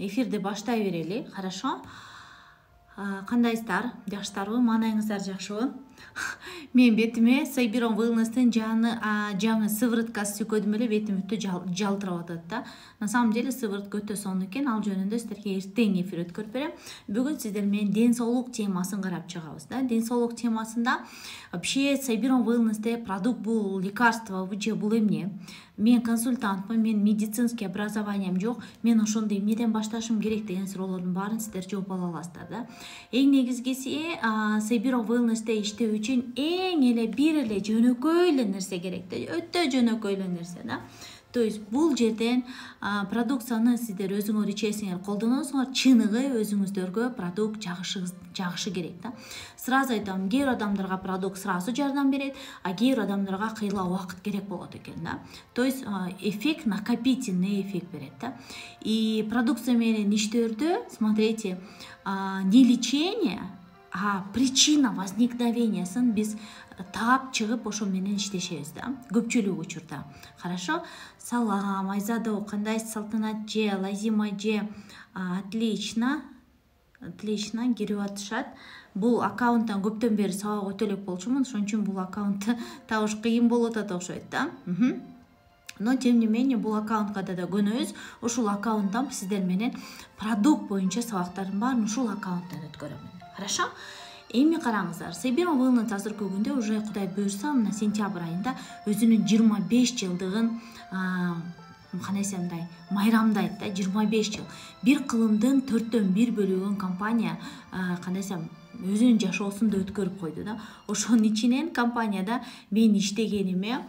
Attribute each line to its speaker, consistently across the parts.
Speaker 1: эфирди баштай берели. Хорошо? Кандайсыздар? Жакшысыздарбы? Маанайыңыздар жакшыбы? Мен бетиме Сайбирон Wellness'тен жаңы сывырыткасы сүкөдүм эле, бетим өтө жалтырап атат да. На самом деле сывырытка өтө сонун экен. Ал жөнүндө сиздерге эртең эфир өткөрүп берем. Бүгүн сиздер менен ден соолук темасын карап чыгабыз да. Ден соолук темасында вообще Сайбирон Wellness'те продукт бул, лекарство же бул эмне? Мен консультантмын, мен медицинский образованием жок, мен ошондой эмнеден башташым керек деген суроолордун баарын сиздер жооп ала аласыздар да. Эң негизгиси Сайбирон Wellness'те иштөө үчүн эң эле бир эле жөнөкөй эле нерсе керек да, өтө жөнөкөй эле нерсе да. То есть бул жерден продукцияны сиздер өзүңөр ичесиңер, колдоносуңар, чыныгы өзүңүздөргө продукт жагышы керек да. Сразу айтам, кээ бир адамдарга продукт сразу жардам берет, а кээ бир адамдарга кыйла убакыт керек болот экен да. То есть эффект, накопительный эффект берет да. И продукция менен иштөөрдө, смотрите, не лечение, а причина возникновениясын биз таап чыгып ошо менен иштешебиз да. Көпчүлүк учурда. Хорошо? Салам, Айзада, кандайсыз, Салтанат же, Лазима же. Отлично. Отлично, кирип атышат. Бул аккаунттан көптөн бери сабак өтө элек болчумун, ошон үчүн бул аккаунтты табыш кыйын болуп атат окшойт да. Но тем не менее бул аккаунтка да көнөбүз. Ушул аккаунттан сиздер менен продукт боюнча сабактардын баарын ушул аккаунттан өткөрөм. Хорошо? Эми караңыздар, Сайбирон Wellness азыркы күндө уже Кудай буйрса, мына сентябрь айында өзүнүн 25 жылдыгын канайсамдай майрамдайт да, 25 жыл. Бир кылымдын 4/1 бөлүгүн компания канайсам өзүнүн жашоосунда өткөрүп койду да. Ошонун ичинен компанияда мен иштегениме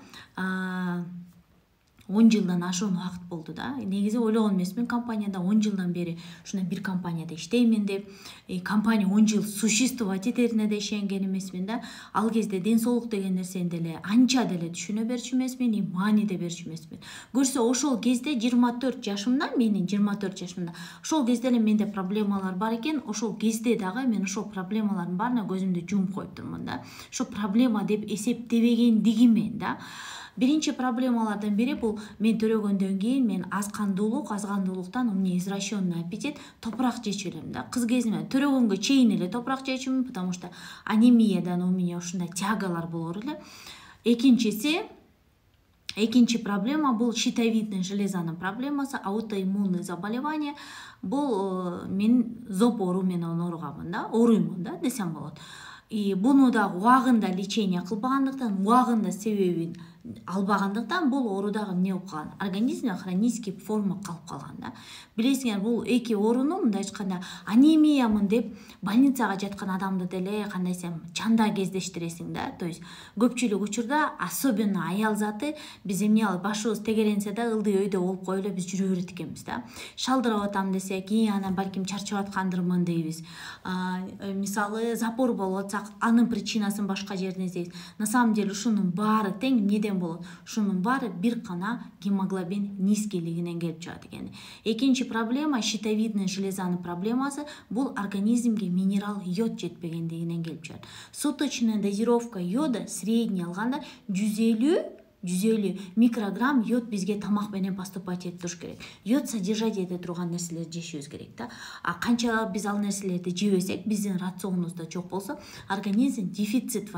Speaker 1: 10 жылдан ашуун убакыт болду да. Негизи ойлогон эмесмин, компанияда 10 жылдан бери ушундай бир компанияда иштеймин деп, компания 10 жыл существовать этерине де ишенген эмесмин да. Ал кезде ден соолук деген нерсени деле анча деле түшүнө берчү эмесмин, маани де берчү эмесмин. Көрсө ошол кезде 24 жашымда, менин 24 жашымда, ошол кезде эле менде проблемалар бар экен. Ошол кезде дагы мен ошол проблемалардын баарына көзүмдү жумуп коюптурмун да. Ошо проблема деп эсептебегендигимен да. Биринчи проблемалардан бири бул мен төрөгөндөн кийин мен азгандуулуктан у меня извращенный аппетит, топурак жечү элем да. Кыз кезиме төрөгөнгө чейин эле топурак жечүмүн, потому что анемиядан у меня ушундай тягалар болор эле. Экинчи проблема бул щитовидный железанын проблемасы, аутоиммунный заболевание. Бул мен зоб оору менен ооругамын да, ооруймун да десем болот. И буну да убагында лечение кылбагандыктан, убагында себебин албагандыктан бул оору дагы эмне болуп калган? Организмде хронический форма калып калган да. Билесиңер, бул эки ооруну мындай айтканда анемиямын деп больницага жаткан адамды деле кандайсам чанда кездештиресиң да. То есть көпчүлүк учурда, особенно аял заты, биз эмне алып башыбыз тегеренсе да ылдый өйдө болуп коюп эле биз жүрө берет экенбиз да. Шалдырап атам десек, анан балким чарчап аткандырмын дейбиз. Мисалы запор болуп атсак, анын причинасын башка жерден издейбиз. На самом деле ушунун баары тең эмнеден болот? Ушунун баары бир гана гемоглобин низкийлигинен келип чыгат экен. Экинчи проблема, щитовидный железанын проблемасы, бул организмге минерал йод жетпегендигинен келип чыгат. Суточная дозировка йода средний алганда 150 микрограмм йод бизге тамак менен поступать этип туруш керек. Йод содержать эте турган нерселерди жешибиз керек да. А канча биз ал нерселерди жебесек, биздин рационубузда жок болсо, организм дефицит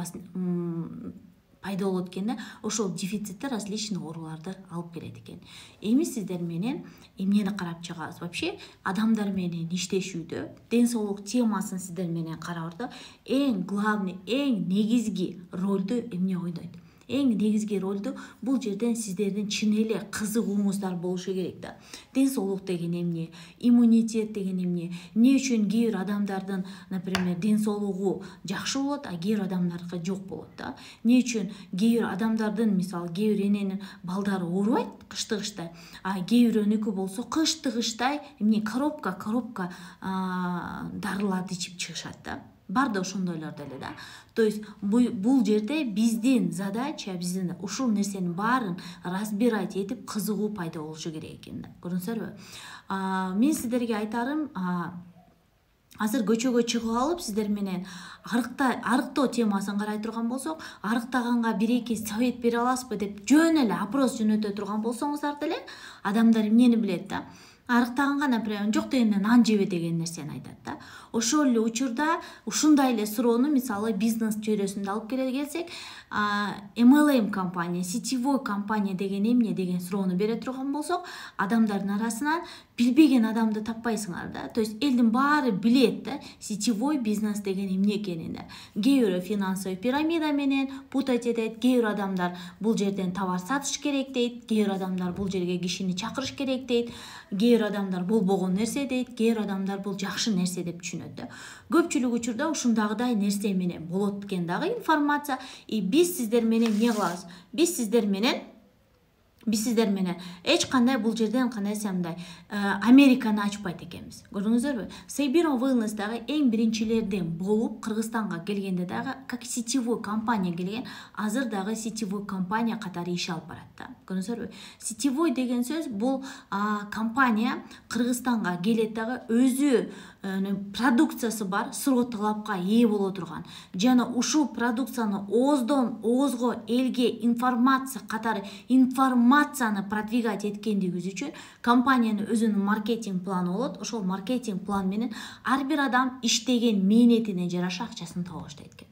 Speaker 1: пайда болот экен да. Ошол дефицитте различный ооруларды алып келет экен. Эми сиздер менен эмнени карап чыгабыз? Вообще адамдар менен иштешүүдө ден соолук темасын сиздер менен карабырда эң главный, эң негизги ролду эмне ойнойт? Эң негизги ролду бул жерден сиздердин чын эле кызыгууңуздар болушу керек да. Ден соолук деген эмне? Иммунитет деген эмне? Эмне үчүн кээ бир адамдардын, например, ден соолугу жакшы болот, а кээ бир адамдарга жок болот да. Эмне үчүн кээ бир адамдардын, мисалы, кээ бир эненин балдары оорубайт кыштыгыштай, а кээ бирөөнүкү болсо кыштыгыштай эмне коробка дарыларды ичип чыгышат да. Бар да ошондойлор деле да. То есть бул жерде биздин задача, биздин ушул нерсенин баарын разбирать этип кызыгуу пайда болушу керек экен да. Көрдүңүздөр? Мен сиздерге айтарым, азыр көчөгө чыгып алып сиздер менен арыктоо темасын карай турган болсок, арыктаганга 1-2 совет бере аласызбы деп жөн эле опрос жөнөтө турган болсоңуздар деле, адамдар эмнени билет да? арыктаганга, например, жок дегенде нан жебе деген нерсени айтат да. Ошол эле учурда ушундай эле суроону мисалы бизнес чөйрөсүндө алып келсек, MLM компания, сетевой компания деген эмне деген суроону бере турган болсок, адамдардын арасынан билбеген адамды таппайсыңар да. То есть элдин баары билет да, сетевой бизнес деген эмне экенин да. Кээ бирөө финансовый пирамида менен путать этет, кээ бир адамдар бул жерден товар сатыш керек дейт, кээ бир адамдар бул жерге кишини чакырыш керек дейт, кээ бир адамдар бул болгон нерсе дейт, кээ бир адамдар бул жакшы нерсе деп түшүнөт да. Көпчүлүк учурда ушундагыдай нерсе менен болот экен дагы информация. И биз сиздер менен эмне кылабыз? Биз сиздер менен эч кандай бул жерден кандай мындай Американы ачпайт экенбиз. Көрдүңүздөрбү? Сайбирон Wellness дагы эң биринчилерден болуп Кыргызстанга келгенде дагы как сетевой компания келген, азыр дагы сетевой компания катары иш алып барат да. Көрдүңүздөрбү? Сетевой деген сөз бул компания Кыргызстанга келет дагы өзү продукциясы бар, срок талапка ээ боло турган. Жана ушул продукцияны ооздон оозго элге информация катары информацияны продвигать эткендигибиз үчүн компаниянын өзүнүн маркетинг планы болот. Ошол маркетинг план менен ар бир адам иштеген мээнетине жараша акчасын таба баштайт экен.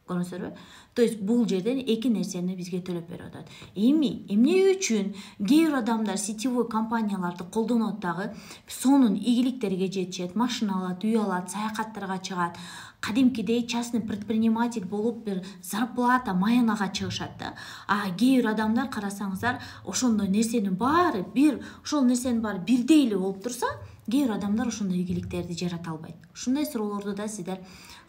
Speaker 1: Көрдүңүздөрбү? То есть бул жерден эки нерсени бизге төлөп берип атат. Эмне үчүн кээ бир адамдар сетевой компанияларды колдонот дагы, сонун игиликтерге жетишет, машина алат, үй алат, саякаттарга чыгат, кадимкидей частный предприниматель болуп бир зарплата, маянага чыгышат да. Кээ бир адамдар карасаңыздар, ошондой нерсенин баары бирдей эле болуп турса, кээ бир адамдар ошондой игиликтерди жарата албайт. Ушундай суроолорду да сиздер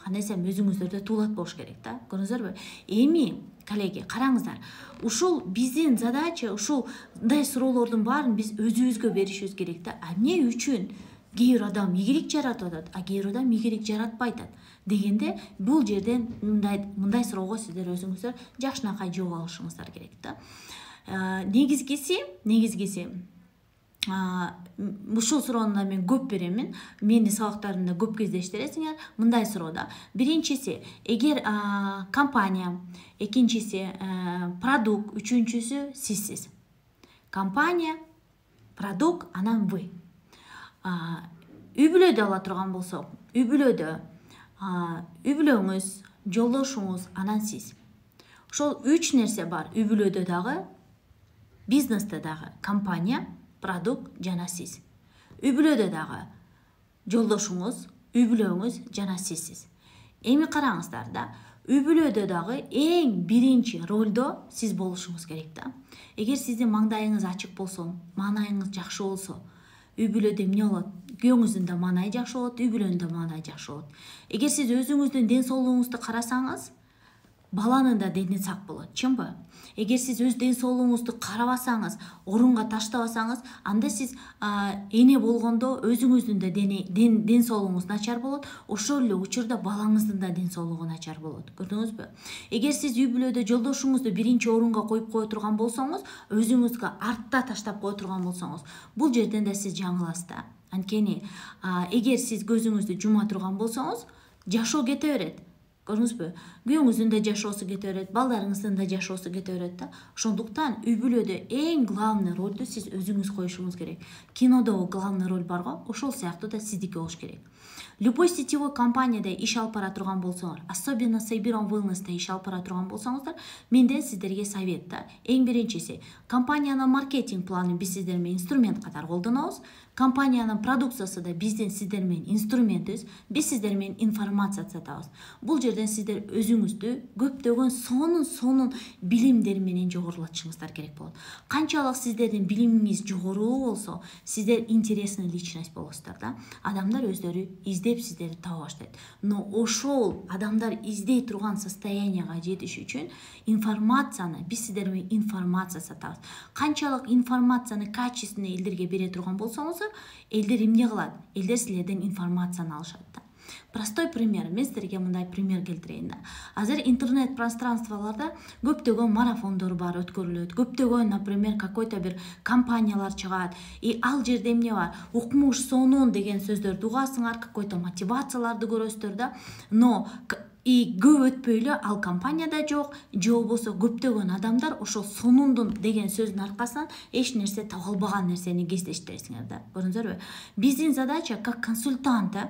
Speaker 1: кандай өзүңүздөрдө туулат болуш керек да. Көрдүңүздөрбү? Эми, коллеги, караңыздар. Ушул биздин задача, ушундай суроолордун баарын биз өзүбүзгө беришибиз керек да. Эмне үчүн кээ бир адам игилик жаратып атат, кээ бир адам игилик жаратпай атат дегенде, бул жерден мындай суроого сиздер өзүңүздөр жакшынакай жооп алышыңыздар керек да. Негизгиси ушул суроону мен көп беремин. Мени сабактарымда көп кездештиресиңер. Мындай суроода. Биринчиси, эгер компания, экинчиси продукт, үчүнчүсү сизсиз. Компания, продукт, анан вы. Үй бүлөдө ала турган болсок, үй бүлөңүз, жолдошуңуз, анан сиз. Ошол үч нерсе бар. Үй бүлөдө дагы, бизнесте дагы компания, продукт жана сиз. Үй бүлөдө дагы жолдошуңуз, үй бүлөңүз жана сизсиз. Эми караңыздар да, үй бүлөдө дагы эң биринчи ролдо сиз болушуңуз керек да. Эгер сиздин маңдайыңыз ачык болсо, маанайыңыз жакшы болсо, үй бүлөдө эмне болот? Күйөөңүздүн да маанайы жакшы болот, үй бүлөнүн да маанайы жакшы болот. Эгер сиз өзүңүздүн ден соолугуңузду карасаңыз, баланын да дени сак болот, чынбы? Эгер сиз өз ден соолугуңузду карабасаңыз, орунга таштабасаңыз, анда сиз эне болгондо өзүңүздүн да ден соолугуңуз начар болот, ошол эле учурда балаңыздын да ден соолугу начар болот. Көрдүңүзбү? Эгер сиз үй бүлөдө жолдошуңузду биринчи орунга коюп кое турган болсоңуз, өзүңүзгө артта таштап кое турган болсоңуз, бул жерден да сиз жаңыласыз да. Анткени эгер сиз көзүңүздү жума турган болсоңуз, жашоо кете берет. Көрдүңүзбү? Күйөөңүздүн да жашоосу кете берет, балдарыңыздын да жашоосу кете берет да. Ошондуктан үй бүлөдө эң главный ролду сиз өзүңүз коюшуңуз керек. Кинодо главный роль барго, ошол сыяктуу да сиздики болуш керек. Любой сетевой компанияда иш алып бара турган болсоңор, особенно Сайбирон Wellness'та иш алып бара турган болсоңуздар, менден сиздерге совет да. Эң биринчиси, компаниянын маркетинг планын биз сиздер менен инструмент катары колдонобуз. Компаниянын продукциясы да биздин сиздер менен инструментибиз, биз сиздер менен информация сатабыз. Бул жерден сиздер өзүңүздү көптөгөн сонун билимдер менен жогорулатышыңыздар керек болот. Канчалык сиздердин билимиңиз жогору болсо, сиздер интересный личность болосуздар да. Адамдар өздөрү издеп сиздерди таба баштайт. Но ошол адамдар издей турган состоянияга жетиш үчүн информацияны биз сиздер менен информация сатабыз. Канчалык информацияны качественный элдерге бере турган болсоңуз, элдер эмне кылат? Элдер силерден информацияны алышат да. Простой пример. Мен сиздерге мындай пример келтирейин да. Азыр интернет пространстволарда көптөгөн марафондор бар, өткөрүлөт. Көптөгөн, например, какой-то бир компаниялар чыгат. И ал жерде эмне бар? Укмуш, сонун деген сөздөрдү угасыңар, какой-то мотивацияларды көрөсүздөр да. Но көп өтпөй эле ал компанияда жок, же болбосо көптөгөн адамдар ошол сонундун деген сөздүн аркасынан эч нерсе таба албаган нерсени кездештиресиңер да. Көрдүңүзөрбү? Биздин задача как консультанта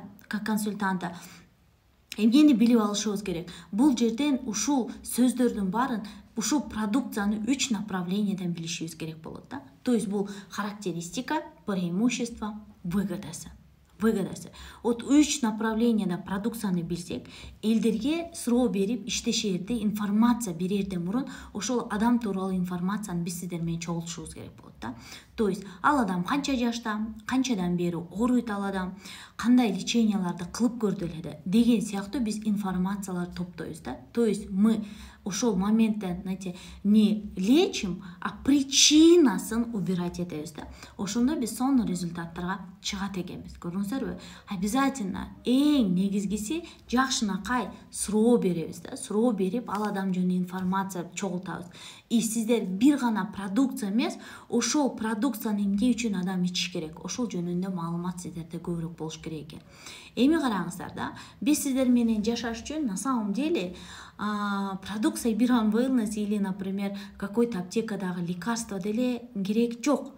Speaker 1: эмнени билип алышыбыз керек. Бул жерден ушул сөздөрдүн баарын, ушул продукцияны 3 направлениядан билишибиз керек болот да. То есть бул характеристика, преимущество, выгодасы. Вот 3 направленияда продукцияны билсек, элдерге суроо берип иштешерде, информация берерден мурун ошол адам тууралуу информацияны биз сиздер менен чогултушубуз керек болот да. То есть ал адам канча жашта, канчадан бери ооруйт ал адам, кандай леченияларды кылып көрдү эле деген сыяктуу биз информацияларды топтойбуз да. То есть мы ошол моментте, знаете, не лечим, а причинасын убирать этебиз да. Ошондо биз сонун результаттарга чыгат экенбиз. Көрдүңүзөрбү? Обязательно эң негизгиси жакшынакай суроо беребиз да. Суроо берип, ал адам жөнүндө информация чогултабыз. И сиздер бир гана продукция эмес, ошол продукцияны эмне үчүн адам ичиш керек, ошол жөнүндө маалымат сиздерде көбүрөөк болуш керек экен. Эми караңыздар да, биз сиздер менен жашаш үчүн на самом деле продукция Iberian Wellness или, например, какой-то аптекадагы лекарство деле керек жок.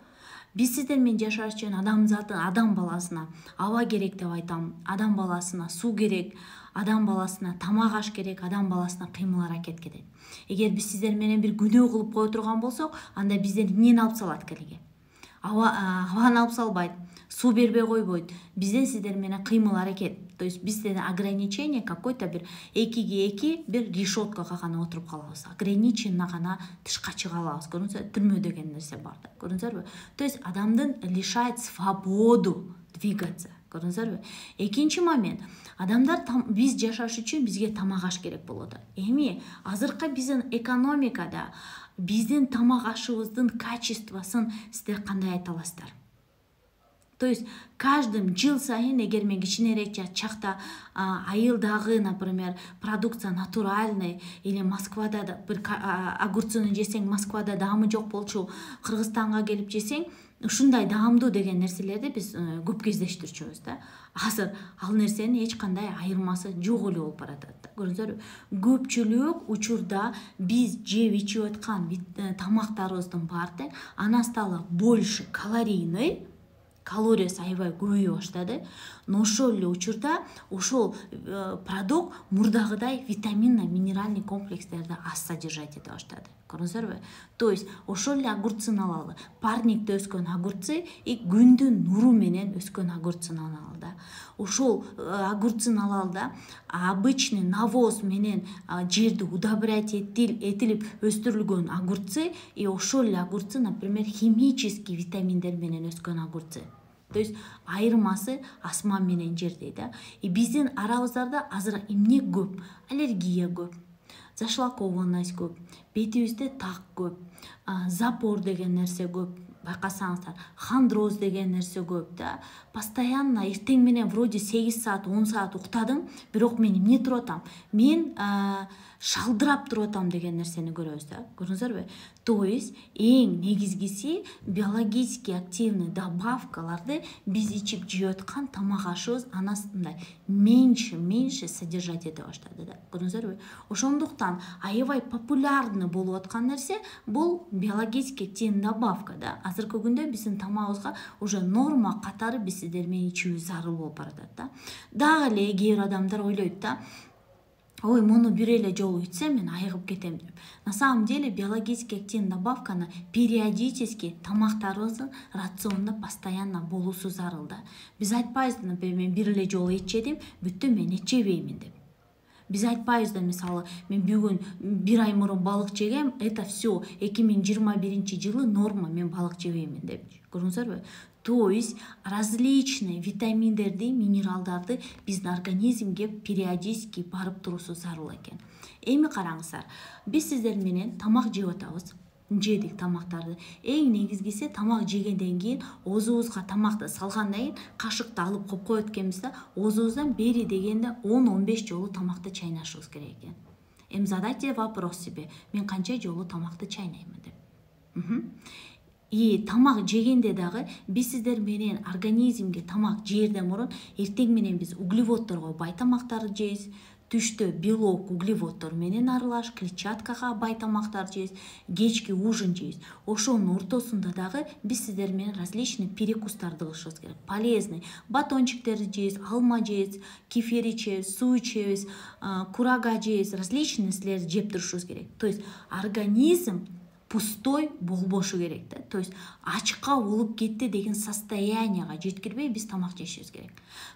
Speaker 1: Биз сиздер менен жашаш үчүн адам баласына аба керек деп айтам, адам баласына суу керек, адам баласына тамак аш керек, адам баласына кыймыл аракет керек. Эгер биз сиздер менен бир күнөө кылып кое турган болсок, анда бизден эмнени алып салат келеге? Абаны алып салбайт, суу бербей койбойт. Бизден сиздер менен кыймыл аракет. То есть бизден ограничение какой-то бир 2/2 бир решеткага гана отуруп калабыз. Ограниченно гана тышка чыга алабыз. Көрүңүздөр, түрмө деген нерсе бар да. Көрүңүзөрбү? То есть адамдын лишает свободу двигаться. Көрүңүзөрбү? Экинчи момент. Адамдар биз жашаш үчүн бизге тамак аш керек болот. Эми азыркы биздин экономикада биздин тамак ашыбыздын качествосын сиздер кандай айта аласыздар? То есть каждым жыл сайын, эгер мен кичинерээк чакта айылдагы, например, продукция натуральный или Москвада бир огурцуну жесең, Москвада даамы жок болчу, Кыргызстанга келип жесең, ушундай даамдуу деген нерселерди биз көп кездештирчүбүз да. Азыр ал нерсенин эч кандай айырмасы жок эле болуп баратат да. Көрдүңүзөрбү? Көпчүлүк учурда биз жеп ичип аткан тамактарыбыздын баары она стала больше калорийный, калориясы аябай көбөйө баштады. Но ошол эле учурда ошол продукт мурдагыдай витаминно-минеральный комплекстерди аз содержать эте баштады. Көрдүңүзөрбү? То есть ошол эле огурцуну алалы, парникте өскөн огурцы и күндүн нуру менен өскөн огурцуну алалы да. Ошол огурцуну алалы да, обычный навоз менен жерди удобрять этилип өстүрүлгөн огурцы и ошол эле огурцы, например, химический витаминдер менен өскөн огурцы. То есть айырмасы асман менен жердей да. И биздин арабыздарда азыр эмне көп? Аллергия көп, зашлакованность көп, бетибизде так көп, запор деген нерсе көп. Байкасаңыздар, хондроз деген нерсе көп да. Постоянно эртең менен вроде 8 саат, 10 саат уктадым, бирок мен эмне туруп атам? Мен шалдырап туруп атам деген нерсени көрөбүз да. Көрдүңүзөрбү? То есть эң негизгиси биологически активный добавкаларды биз ичип жеп аткан тамак ашыбыз анасындай меньше содержать эте баштады да. Көрдүңүзөрбү? Ошондуктан аябай популярный болуп аткан нерсе бул биологически активный добавка да. Азыркы күндө биздин тамагыбызга уже норма катары биз сиздер менен ичүүбүз зарыл болуп баратат да. Дагы эле кээ бир адамдар ойлойт да, ой, муну бир эле жолу ичсем мен айыгып кетем деп. На самом деле биологически активный добавканы периодически тамактарыбыздын рационунда постоянно болуусу зарыл да. Биз айтпайбыз, например, мен бир эле жолу эт жедим, бүттү, мен эт жебеймин деп. Биз айтпайбыз да, мисалы, мен бүгүн бир ай мурун балык жегем, это все 2021 норма, мен балык жебеймин деп. Көрдүңүзөрбү? То есть различные витаминдерди, минералдарды биздин организмге периодически барып туруусу зарыл экен. Эми караңыздар, биз сиздер менен тамак жеп атабыз. Жедик тамактарды. Эң негизгиси тамак жегенден кийин оозубузга тамакты салгандан кийин кашыкты алып коюп коет экенбиз да, оозубуздан бери дегенде 10-15 жолу тамакты чайнашыбыз керек экен. Эми задайте вопрос себе, мен канча жолу тамакты чайнаймын деп. И тамак жегенде дагы биз сиздер менен организмге тамак жеерден мурун эртең менен биз углеводдорго бай тамактарды жейбиз. түштө белок углеводдор менен аралаш клетчаткага бай тамактар жейбиз, кечки ужин жейбиз. Ошонун ортосунда дагы биз сиздер менен различный перекустарды кылышыбыз керек. Полезный батончиктерди жейбиз, алма жейбиз, кефир ичебиз, суу ичебиз, курага жейбиз, различный нерселерди жеп турушубуз керек. То есть организм пустой болбошу керек да. То есть ачка болуп кетти деген состоянияга жеткирбей биз тамак жешибиз керек.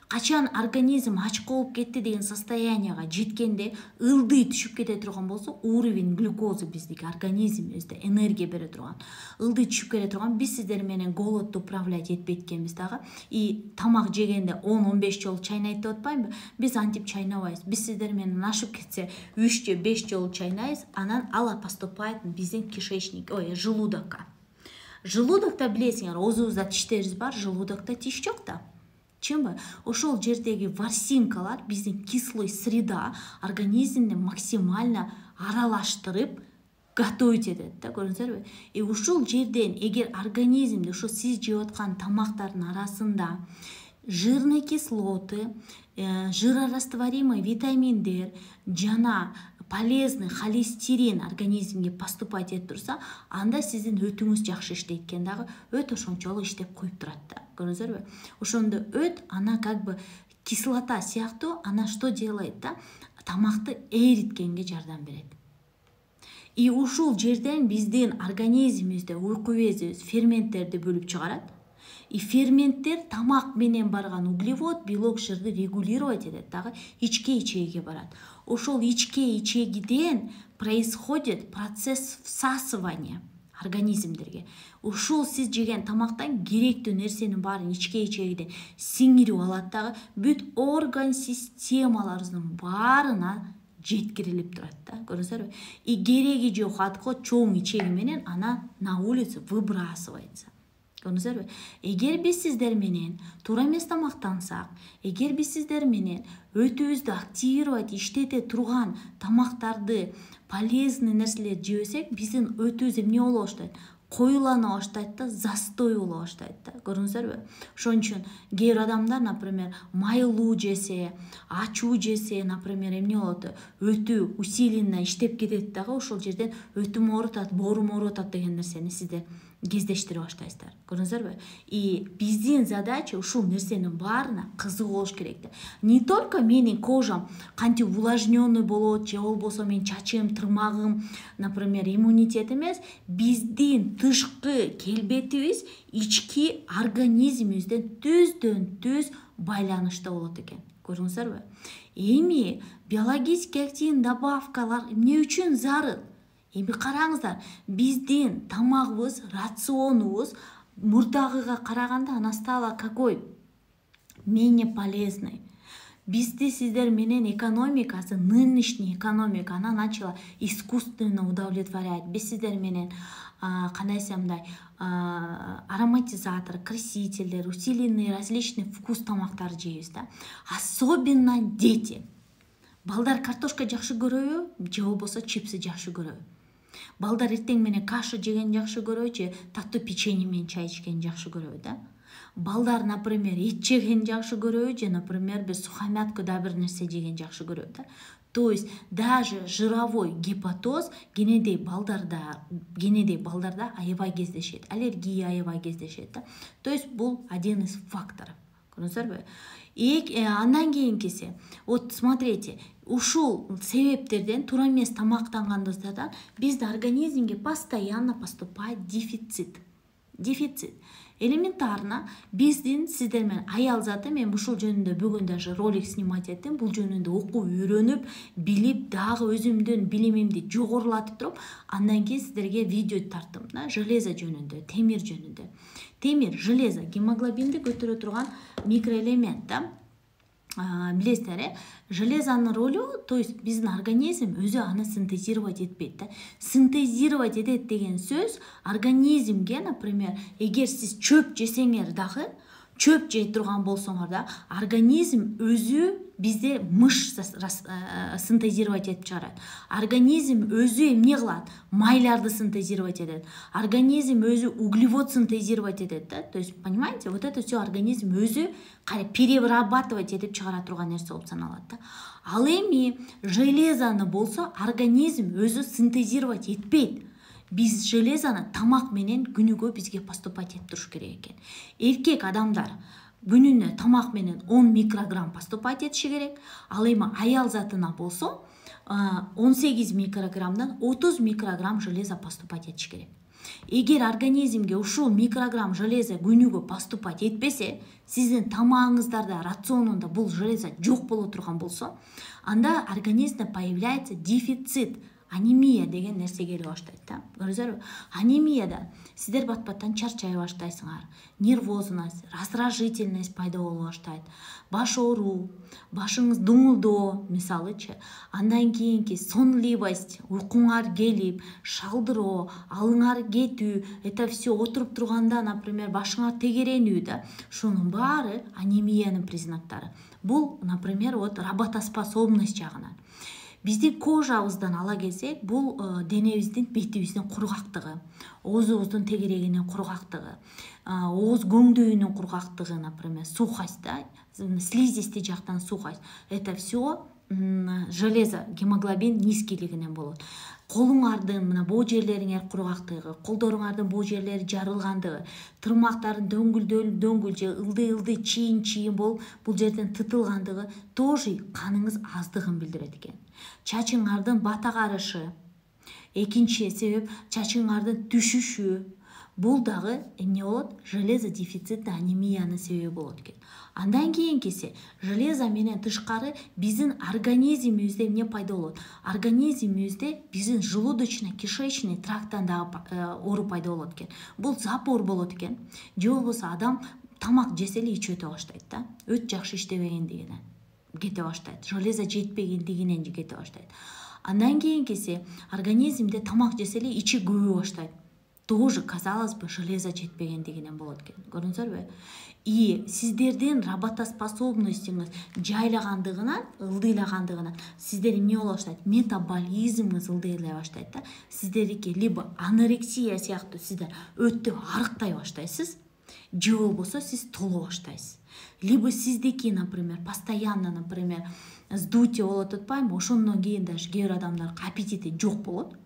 Speaker 1: Качан организм ачка болуп кетти деген состоянияга жеткенде ылдый түшүп кете турган болсо, уровень глюкозы биздики организмибизде энергия бере турган ылдый түшүп кете турган, биз сиздер менен голодду управлять этпейт экенбиз дагы. И тамак жегенде 10-15 жолу чайнайт деп атпаймынбы? Биз антип чайнабайбыз. Биз сиздер менен ашып кетсе 3 же 5 жолу чайнайбыз, анан ала поступает биздин желудокко. Желудокто билесиңер, оозубузда тиштерибиз бар, желудокто тиш жок да. Чынбы? Ошол жердеги ворсинкалар биздин кислый среда организмди максимально аралаштырып готовить этет да, көрүңүзөрбү? И ушул жерден эгер организмде ошо сиз жеп аткан тамактардын арасында жирный кислоты, жирорастворимый витаминдер жана полезный холестерин организмге поступать этип турса, анда сиздин өтүңүз жакшы иштейт экен дагы, өт ошончолук иштеп куюп турат да. Көрүңүзөрбү? Ошондо өт ана как бы кислота сыяктуу, ана что делает да? Тамакты эриткенге жардам берет. И ушул жерден биздин организмибизде уйку безибиз ферменттерди бөлүп чыгарат. И ферменттер тамак менен барган углевод, белок, жырды регулировать этет дагы, ичке ичегиге барат. Ошол ичке ичегиден происходит процесс всасывания организмдерге. Ушул сиз жеген тамактан керектүү нерсенин баарын ичке ичегиден сиңирип алат дагы, бүт орган системаларыбыздын баарына жеткирилип турат да. Көрүңүзөрбү? И кереги жок атко чоң ичеги менен ана на улицу выбрасывается. Көрүңүзөрбү? Эгер биз сиздер менен туура эмес тамактансак, эгер биз сиздер менен өтүбүздү активировать иштете турган тамактарды, полезный нерселерди жебесек, биздин өтүбүз эмне боло баштайт? Коюлана баштайт да, застой боло баштайт да. Көрүңүзөрбү? Ошон үчүн кээ бир адамдар, например, майлуу жесе, ачуу жесе, например, эмне болот? Өтү усиленно иштеп кетет дагы, ошол жерден өтүм оорутат, боорум оорутат деген нерсени сиздер кездештире баштайсыздар. Көрүңүзөрбү? И биздин задача ушул нерсенин баарына кызык болуш керек да. Не только менин кожам кантип увлажненный болот, же болбосо менин чачым, тырмагым, например, иммунитет эмес, биздин тышкы келбетибиз ички организмибизден түздөн-түз байланышта болот экен. Көрүңүзөрбү? Эми биологический активный добавкалар эмне үчүн зарыл? Эми караңыздар, биздин тамагыбыз, рационубуз мурдагыга караганда ана стало какой? Менее полезный. Бизди сиздер менен экономикасы, нынешняя экономика, она начала искусственно удовлетворять. Биз сиздер менен кандай десем мындай ароматизатор, красителдер, усиленный различный вкус тамактар жейбиз да. Особенно дети. Балдар картошка жакшы көрөбү, же болбосо чипсы жакшы көрөбү? Балдар эртең менен каша жеген жакшы көрөбү, же таттуу печенье менен чай ичкен жакшы көрөбү да? Балдар, например, эт жеген жакшы көрөбү, же, например, бир сухомятка да бир нерсе жеген жакшы көрөбү да? То есть даже жировой гепатоз генедей балдарда аябай кездешет, аллергия аябай кездешет да. То есть бул один из факторов. Көрүңүзөрбү? Андан кийинкиси, вот смотрите, ушул себептерден туура эмес тамактанганыбыздан биздин организмге постоянно поступает дефицит. Элементарно биздин сиздер менен аял заты, мен ушул жөнүндө бүгүн даже ролик снимать эттим. Бул жөнүндө окуп, үйрөнүп, билип, дагы өзүмдүн билимимди жогорулатып туруп, андан кийин сиздерге видео тарттым да, железо жөнүндө, темир жөнүндө. Темир, железо, гемоглобинди көтөрө турган микроэлемент да. Билесиздер, железонун ролу, то есть биздин организм өзү аны синтезировать этпейт да. Синтезировать этет деген сөз организмге, например, эгер сиз чөп жесеңер дагы, чөп жей турган болсоңор да организм өзү бизде мыш синтезировать этип чыгарат. Организм өзү эмне кылат? Майларды синтезировать этет. Организм өзү углевод синтезировать этет да. То есть, понимаете, вот это все организм өзү перерабатывать этип чыгара турган нерсе болуп саналат да. Ал эми железаны болсо организм өзү синтезировать этпейт. Биз железаны тамак менен күнүгө бизге поступать этип туруш керек экен. Эркек адамдар күнүнө тамак менен 10 микрограмм поступать этиши керек. Ал эми аял затына болсо 18 микрограммдан 30 микрограмм железа поступать этиш керек. Эгер организмге ушул микрограмм железа күнүгө поступать этпесе, сиздин тамагыңыздарда, рационунда бул железа жок боло турган болсо, анда организмде появляется дефицит. Анемия деген нерсе келе баштайт да. Көрдүңүзбү? Анемияда сиздер бат-баттан чарчай баштайсыңар, нервозность, раздражительность пайда боло баштайт, баш ооруу, башыңыз дуңулдоо, мисалычы, андан кийинки сонливость, уйкуңар келип, шалдыроо, алыңар кетүү, это все отуруп турганда, например, башыңар тегеренүү да. Шунун баары анемиянын признактары. Бул, например, вот работоспособность жагынан. Биздин кожабыздан ала келсек, бул денебиздин бетибиздин кургактыгы, оозубуздун тегерегинин кургактыгы, ооз көңдөйүнүн кургактыгы, например, сухость, да, слизистый жактан сухость. Это все железо, гемоглобин низкилигинен болот. Колуңардын мына боо жерлериңер кургактыгы, колдоруңардын боо жерлери жарылгандыгы, тырмактардын дөңгүл же ылдый чийин болуп бул жерден тытылгандыгы тоже каныңыз аздыгын билдирет экен. Чачыңардын бата карышы, экинчи себеп чачыңардын түшүшү, бул дагы эмне болот? Железо дефицитный анемиянын себеби болот экен. Андан кийинкиси железо менен тышкары биздин организмибизде эмне пайда болот? Организмибизде биздин желудочно-кишечный тракттан дагы оору пайда болот экен. Бул запор болот экен. Же болбосо адам тамак жесе эле ичи өтө баштайт да. Өт жакшы иштебегендигинен кете баштайт. Железо жетпегендигинен кете баштайт. Андан кийинкиси организмде тамак жесе эле ичи көбөй баштайт. Тоже, казалось бы, железо жетпегендигинен болот экен. Көрдүңүзбү? И сиздердин работоспособностьуңуз жайлагандыгынан, ылдыйлагандыгынан сиздер эмне боло баштайт? Метаболизмиңиз ылдыйлай баштайт да. Сиздердики либо анорексия сыяктуу сиздер өттү арыктай баштайсыз, же болбосо сиз толо баштайсыз. Либо сиздики, например, постоянно, например, сдутие болот атпайбы? Ошондон кийин даже кээ бир адамдардын аппетити жок болот.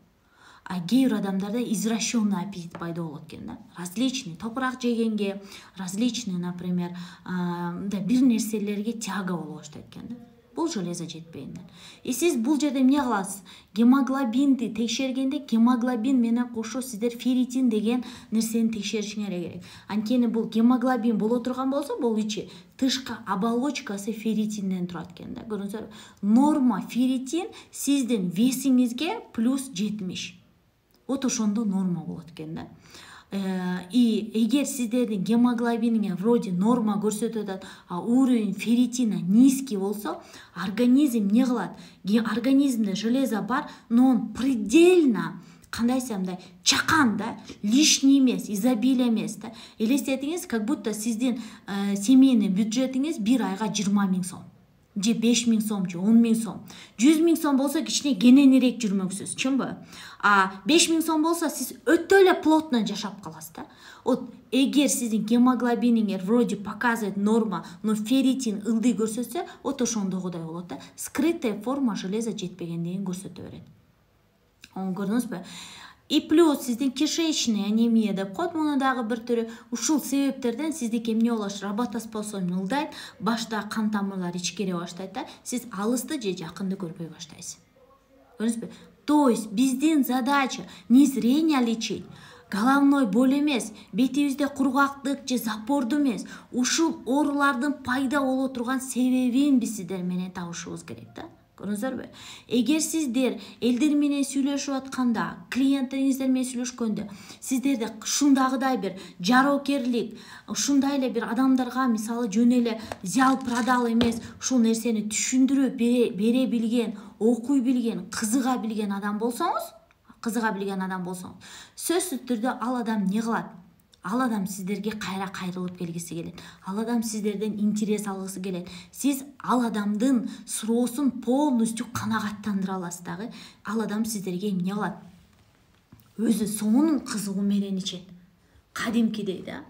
Speaker 1: А кээ бир адамдарда извращенный аппетит пайда болот экен да. Различный топурак жегенге, различный, например, бир нерселерге тяга боло баштайт экен да. Бул железо жетпегенден. И сиз бул жерде эмне кыласыз? Гемоглобинди текшергенде гемоглобин менен кошо сиздер ферритин деген нерсени текшеришиңер керек. Анткени бул гемоглобин боло турган болсо, бул ичи тышкы оболочкасы ферритинден турат экен да. Көрдүңүзбү? Норма ферритин сиздин весиңизге плюс 70. Вот ошондо норма болот экен да. И эгер сиздердин гемоглобиниңер вроде норма көрсөтүп атат, а уровень ферритина низкий болсо, организм не кылат? Организмде железо бар, но он предельно кандайсамдай чакан да, лишний эмес, изобилие эмес да. Элестетиңиз, как будто сиздин семейный бюджетиңиз бир айга 20 000 сом. Же 5 000 сом, же 10 000 сом. 100 000 сом болсо кичине кененирээк жүрмөксүз, чынбы? А 5 000 сом болсо сиз өтө эле плотно жашап каласыз да. Вот эгер сиздин гемоглобиниңер вроде показывает норма, но ферритин ылдый көрсөтсө, вот ошондогудай болот да. Скрытая форма железа жетпегендигин көрсөтө берет. Көрдүңүзбү? И плюс сиздин кишечный анемия деп коет, муну дагы бир түрү. Ушул себептерден сиздики эмне болот? Работоспособность ылдайт, башта кан тамырлар ичкере баштайт да. Сиз алысты же жакынды көрбөй баштайсыз. Көрдүңүзбү? То есть биздин задача не зрение лечить, головной боль эмес, бетибизде кургактык же запорду эмес. Ушул оорулардын пайда боло турган себебин биз сиздер менен табышыбыз керек да. Көрдүңүзбү? Эгер сиздер элдер менен сүйлөшүп атканда, клиенттериңиздер менен сүйлөшкөндө, сиздерде ушундагыдай бир жароокерлик, ушундай эле бир адамдарга мисалы жөн эле зял продал эмес, ушул нерсени түшүндүрүп бере билген, окуй билген, кызыга билген адам болсоңуз, сөзсүз түрдө ал адам не кылат? ал адам сиздерге кайра кайрылып келгиси келет, ал адам сиздерден интерес алгысы келет. Сиз ал адамдын суроосун полностью канагаттандыра аласыз дагы. Ал адам сиздерге эмне кылат? Өзү сонун кызыгуу менен ичет, кадимкидей да.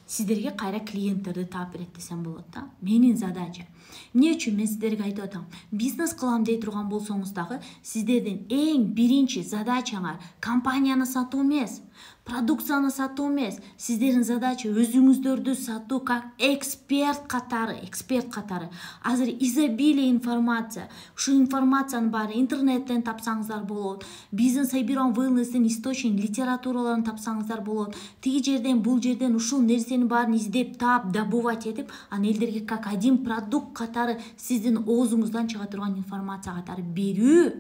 Speaker 1: Сиздерге кайра клиенттерди таап берет десем болот да. Менин задача. Эмне үчүн мен сиздерге айтып атам? Бизнес кылам дей турган болсоңуз дагы, сиздердин эң биринчи задачаңар компанияны сатуу эмес, продукцияны сатуу эмес. Сиздердин задача өзүңүздөрдү сатуу как эксперт катары. Азыр изобилие информация. Ушу информациянын баары интернеттен тапсаңыздар болот. Бизнес Сайбирон Wellness'тин источник литератураларын тапсаңыздар болот. Тиги жерден, бул жерден ушул нерсенин баарын издеп таап, добывать этип, аны элдерге как один продукт катары сиздин оозуңуздан чыга турган информация катары берүү.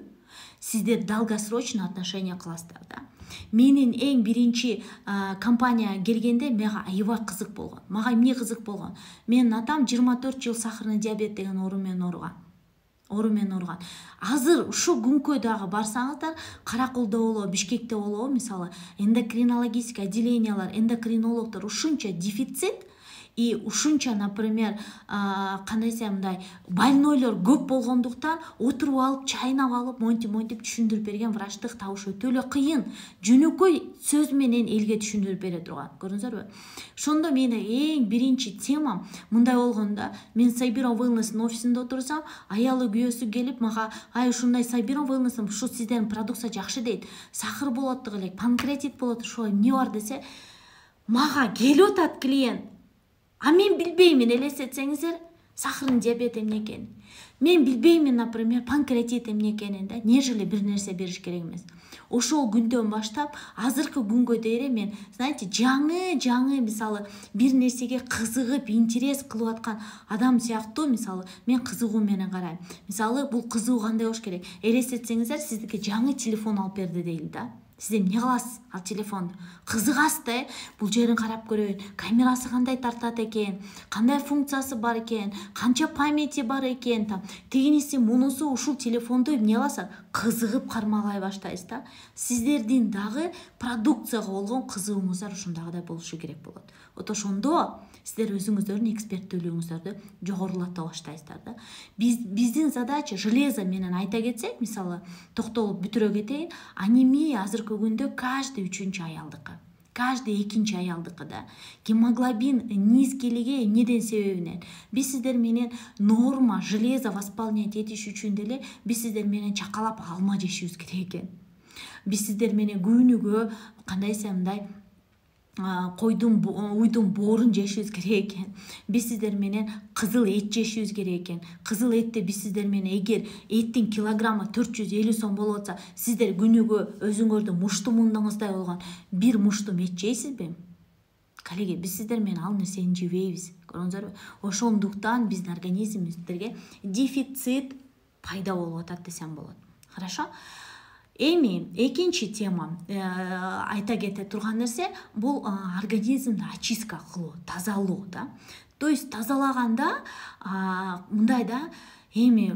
Speaker 1: Сиздер долгосрочный отношения кыласыздар да. Менин эң биринчи компания келгенде мага аябай кызык болгон. Мага эмне кызык болгон? Менин атам 24 жыл сахарный диабет деген оору менен ооруган. Азыр ушу күнгө дагы барсаңыздар, Каракулда болобу, Бишкекте болобу, мисалы, эндокринологический отделениялар, эндокринологдор ушунча дефицит, и ушунча, например, кандай десем мындай больнойлор көп болгондуктан отуруп алып, чайнап алып, монтип түшүндүрүп берген врачтык табыш өтө эле кыйын. Жөнөкөй сөз менен элге түшүндүрүп бере турган. Көрдүңүзөрбү? Ошондо менин эң биринчи темам мындай болгондо, мен Сайбирон Wellness'тин офисинде отурсам, аялы күйөөсү келип мага, ай ушундай Сайбирон Wellness'тин ушу сиздердин продукция жакшы дейт. Сахар болот дегиле, панкреатит болот, ошо эмне бар десе, мага келип атат клиент. А мен билбеймин, элестетсеңиздер, сахарный диабет эмне экенин. Мен билбеймин, например, панкреатит эмне экенин да, нежели бир нерсе бериш керек эмес. Ошол күндөн баштап, азыркы күнгө дейре мен, знаете, жаңы, мисалы, бир нерсеге кызыгып, интерес кылып аткан адам сыяктуу, мисалы, мен кызыгуу менен карайм. Мисалы, бул кызыгуу кандай болуш керек? Элестетсеңиздер, сиздерге жаңы телефон алып берди дейли да. Сиз эмне кыласыз ал телефонду? Кызыгасыз да, бул жерин карап көрөйүн, камерасы кандай тартат экен, кандай функциясы бар экен, канча памяти бар экен, тигиниси мунусу, ушул телефонду эмне кыласыз? Кызыгып кармалай баштайсыз да. Сиздердин дагы продукцияга болгон кызыгууңуздар ушундагыдай болушу керек болот. Ошондо сиздер өзүңүздөрдүн эксперттүүлүгүңүздөрдү жогорулата баштайсыздар да. Биздин задача железо менен айта кетсек, мисалы, токтолуп бүтүрө кетейин, анемия азыркы күндө каждый 3-чү аялдыкы, каждый 2-чи аялдыкы да. Гемоглобин низкилиги эмнеден себебинен? Биз сиздер менен норма железо восполнять этиш үчүн деле биз сиздер менен чакалап алма жешибиз керек экен. Биз сиздер менен күнүгө кандай десем мындай уйдун боорун жешибиз керек экен. Биз сиздер менен кызыл эт жешибиз керек экен. Кызыл этти биз сиздер менен эгер эттин килограммы 450 сом болуп атса, сиздер күнүгө өзүңөрдүн муштумундуңуздай болгон бир муштум эт жейсизби? Коллеги, биз сиздер менен ал нерсени жебейбиз. Көрдүңүзөрбү? Ошондуктан биздин организмибиздерге дефицит пайда болуп атат десем болот. Хорошо? Эми экинчи тема айта кете турган нерсе бул организмди очистка кылуу, тазалоо да. То есть тазалаганда мындай да, эми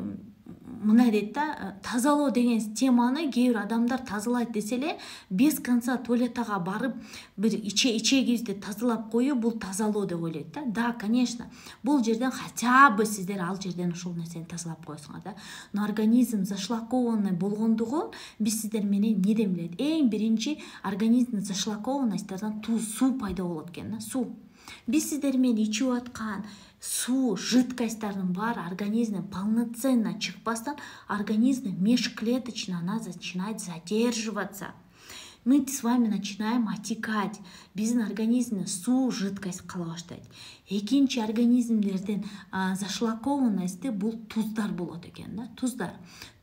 Speaker 1: мындай дейт да, тазалоо деген теманы кээ бир адамдар тазалайт десе эле без конца туалеттага барып бир ичегибизди тазалап коюу бул тазалоо деп ойлойт да. Да, конечно, бул жерден хотя бы сиздер ал жерден ушул нерсени тазалап коесуңар да. Но организм зашлакованный болгондугун биз сиздер менен эмнеден билет? Эң биринчи организмдин зашлакованностьтардан суу пайда болот экен да, суу. Биз сиздер менен ичип аткан суу, жидкостьтардын баары организмден полноценно чыкпастан, организм межклеточно она начинает задерживаться. Мы с вами начинаем отекать. Биздин организмде суу, жидкость кала баштайт. Экинчи организмдердин зашлакованности бул туздар болот экен да, туздар.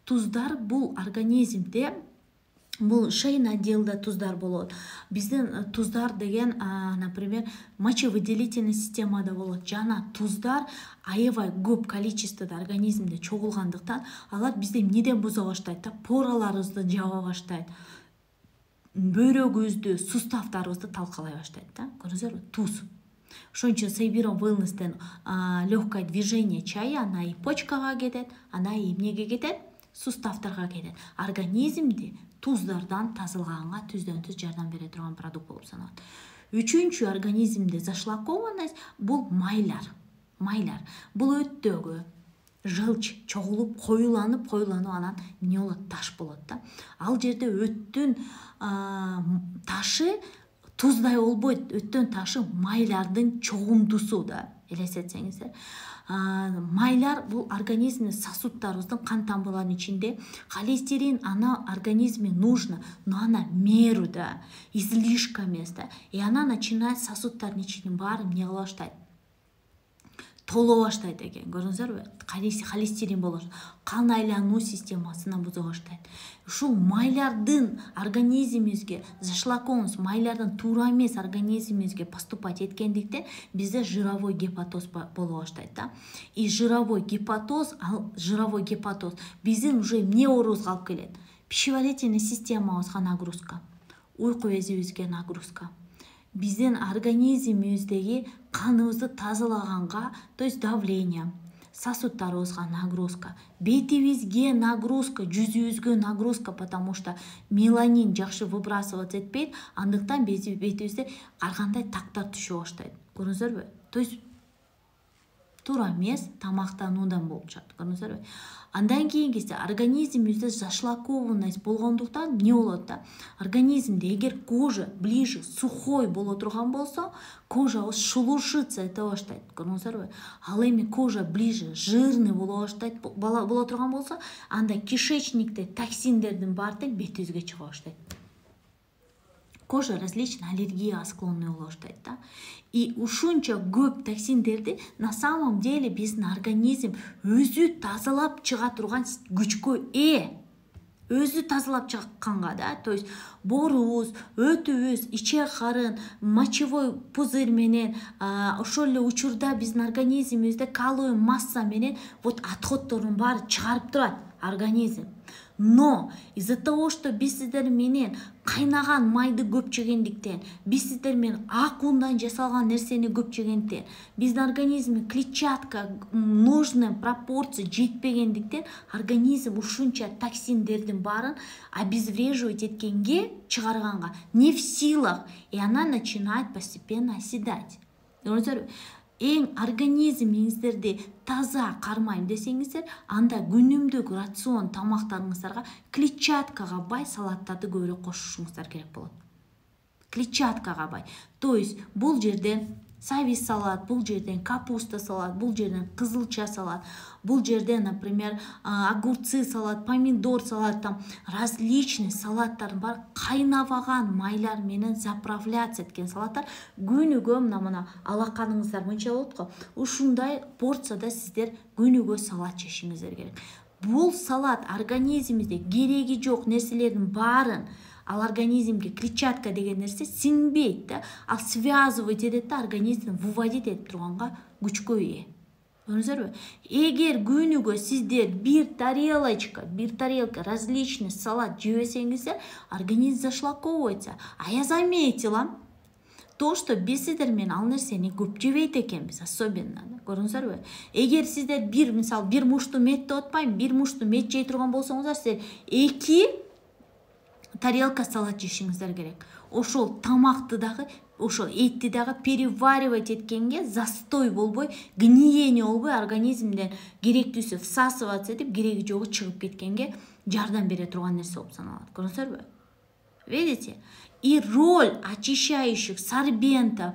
Speaker 1: Туздар бул организмде бул шейный отделде туздар болот. Биздин туздар деген, например, мочевыделительный системада болот. Жана туздар аябай көп количествода организмде чогулгандыктан алар бизде эмнеден буза баштайт да, пораларыбызды жаба баштайт. Бөйрөгүбүздү, суставтарыбызды талкалай баштайт да. Көрдүңүзбү? Туз. Ошон үчүн Сайбирон Wellness'тен легкое движение чайы, ана и почкага кетет, ана и эмнеге кетет? Суставтарга кетет. Организмди туздардан тазалаганга түздөн-түз жардам бере турган продукт болуп саналат. Үчүнчү организмде зашлакованность бул майлар. Бул өттөгү жылч чогулуп коюланып анан эмне болот, таш болот да. Ал жерде өттүн ташы туздай болбойт. Өттүн ташы майлардын чогундусу да, элестетсеңиздер. Майлар бул организмде сосуддарыбыздын кан тамырларынын ичинде. Холестерин ана организме нужно, но она меру да, излишка эмес да. И она начинает сосуддардын ичинин баары эмне кыла баштайт, толо баштайт экен. Көрдүңүздөр? Холестерин болот. Кан айлануу системасына буза баштайт. Ушул майлардын организмибизге, зашлакованность майлардын туура эмес организмибизге поступать эткендиктен бизде жировой гепатоз боло баштайт да. И жировой гепатоз биздин уже эмне оорубузга алып келет? Пищеварительный системабызга нагрузка, уйку безибизге нагрузка, биздин организмибиздеги каныбызды тазалаганга, то есть давление, сосуддарыбызга нагрузка, бетибизге нагрузка, жүзүбүзгө нагрузка, потому что меланин жакшы выбрасываться этпейт, андыктан бетибизде ар кандай тактар түшө баштайт. Көрдүңүздөрбү? То есть туура эмес тамактануудан болуп чыгат. Көрдүңүздөрбү? Андан кийинкиси организмибизде зашлакованность болгондуктан эмне болот да? Организмде эгер кожа ближе сухой боло турган болсо, кожабыз шелушиться эте баштайт. Көрдүңүздөрбү? Ал эми кожа ближе жирный боло баштайт, боло турган болсо, анда кишечникте токсиндердин баары бетибизге чыга баштайт. Кожа различный аллергияга склонный боло баштайт да. И ушунча көп токсиндерди на самом деле биздин организм өзү тазалап чыга турган күчкө өзү тазалап чыкканга да. То есть боорубуз, өтүбүз, ичек карын, мочевой пузырь менен ошол эле учурда биздин организмибизде каловый масса менен вот отходдордун баары чыгарып турат организм. Но из-за того, что биз сиздер менен кайнаган майды көп жегендиктен, биз сиздер менен ак ундан жасалган нерсени көп жегендиктен, биздин организмге клетчатка нужный пропорция жетпегендиктен, организм ушунча токсиндердин баарын обезвреживать эткенге, чыгарганга не в силах, и она начинает постепенно оседать. Эң организмиңиздерди таза кармайм десеңиздер, анда күнүмдүк рацион тамактарыңыздарга клетчаткага бай салаттарды көбүрөөк кошушуңуздар керек болот. Клетчаткага бай. То есть бул жерден савис салат, бул жерден капуста салат, бул жерден кызылча салат, бул жерден, например, огурцы салат, помидор салат, там различный салаттар бар, кайнабаган майлар менен заправляться эткен салаттар күнүгө мына алаканыңыздар мынча болот го. Ушундай порцияда сиздер күнүгө салат жешиңиздер керек. Бул салат организмибизде кереги жок нерселердин баарын, ал организмге клетчатка деген нерсе сиңбейт да, ал связывать этет да, организм выводить этип турганга күчкө ээ. Көрдүңүздөрбү? Эгер күнүгө сиздер бир тарелка различный салат жебесеңиздер, организм зашлаковывается. А я заметила то, что биз сиздер менен ал нерсени көп жебейт экенбиз, особенно. Көрдүңүздөрбү? Эгер сиздер бир мушту мет деп атпайм, бир мушту мет жей турган болсоңуздар, сиздер 2 тарелка салат жешиңиздер керек. Ошол тамакты дагы, ошол этти дагы переваривать эткенге застой болбой, гниение болбой, организмден керектүүсү всасываться этип, кереги жогу чыгып кеткенге жардам бере турган нерсе болуп саналат. Көрдүңүздөрбү? Видите? И роль очищающих сорбентов,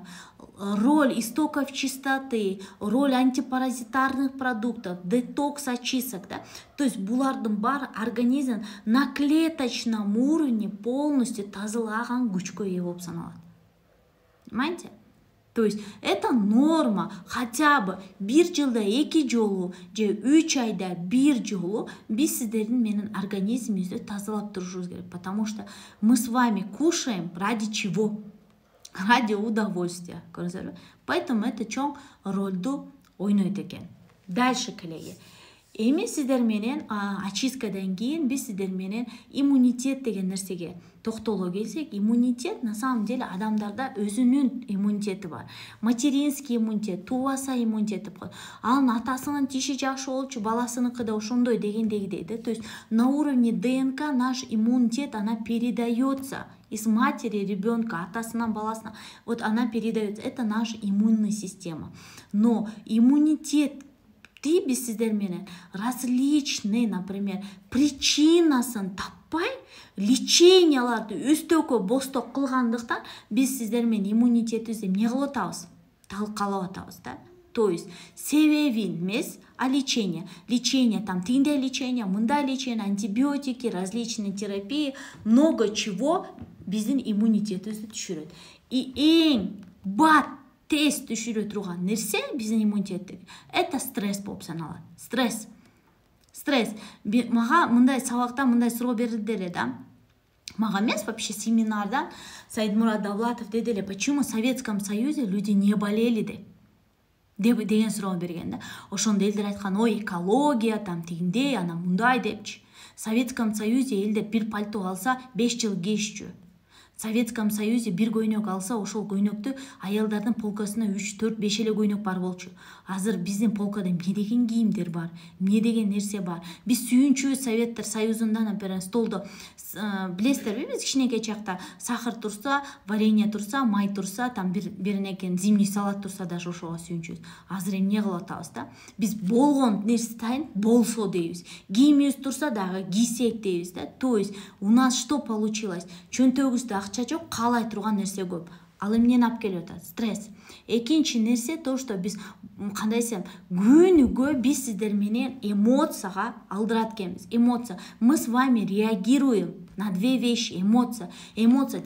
Speaker 1: роль истоков чистоты, роль антипаразитарных продуктов, детокс очисток, да? То есть булардын бар организм на клеточном уровне полностью тазалаган күчкө ээ болуп саналат. Понимаете? То есть это норма, хотя бы бир жылда 2 жолу же 3 айда 1 жолу биз сиздердин менен организмибизди тазалап турушубуз керек, потому что мы с вами кушаем ради чего? Ради удовольствия. Поэтому это чоң ролду ойнойт экен. Дальше, коллеги. Эми сиздер менен очисткадан кийин биз сиздер менен иммунитет деген нерсеге токтоло келсек, иммунитет на самом деле адамдарда өзүнүн иммунитети бар. Материнский иммунитет, тубаса иммунитет деп коет. Анын атасынын тиши жакшы болчу, баласыныкы да ошондой дегендегидей да. То есть на уровне ДНК наш иммунитет она передается из матери ребенка, атасынан баласына. Вот она передается, это наша иммунная система. Но иммунитет біз сіздерменен различный, например, причинасын таппай, леченияларды өстөкө босток кылгандыктан біз сіздермен иммунитетибизди эмне кылып атабыз? Талкалап атабыз да. То есть себебин эмес, а лечение. Лечение, там тиндей лечение, мындай лечение, антибиотики, различные терапии, много чего биздин иммунитетибизди түшүрөт. И эң бат тез түшүрө турган нерсе биздин иммунитеттеги это стресс болуп саналат. Стресс. Мага мындай сабакта мындай суроо берилди эле да. Мага эмес, вообще семинарда Саидмурад Давлатов деди эле, почему в Советском Союзе люди не болели деген суроо берген да. Ошондо элдер айткан, ой, экология, там тигиндей, ана мындай депчи. В Советском Союзе элдер бир пальто алса 5 жыл кийишчү. В Советском Союзе бир көйнөк алса, ошол көйнөктү аялдардын полкасына 3, 4, 5 эле көйнөк бар болчу. Азыр биздин полкада эмне деген кийимдер бар, эмне деген нерсе бар. Биз сүйүнчүбүз Советтер Союзунда, например, столдо билесиздерби, биз кичинекей чакта сахар турса, варенье турса, май турса, там биринекен зимний салат турса даже ошого сүйүнчүбүз. Азыр эмне кылып атабыз да? Биз болгон нерсе сайын болсо дейбиз. Кийимибиз турса дагы кийсек дейбиз да. То есть у нас что получилось? Чөнтөгүбүздө акча жок, каалай турган нерсе көп. Ал эмнени алып келип атат? Стресс. Экинчи нерсе то, что биз кандай десем, күнүгө биз сиздер менен эмоцияга алдырат экенбиз. Эмоция. Мы с вами реагируем на две вещи. Эмоция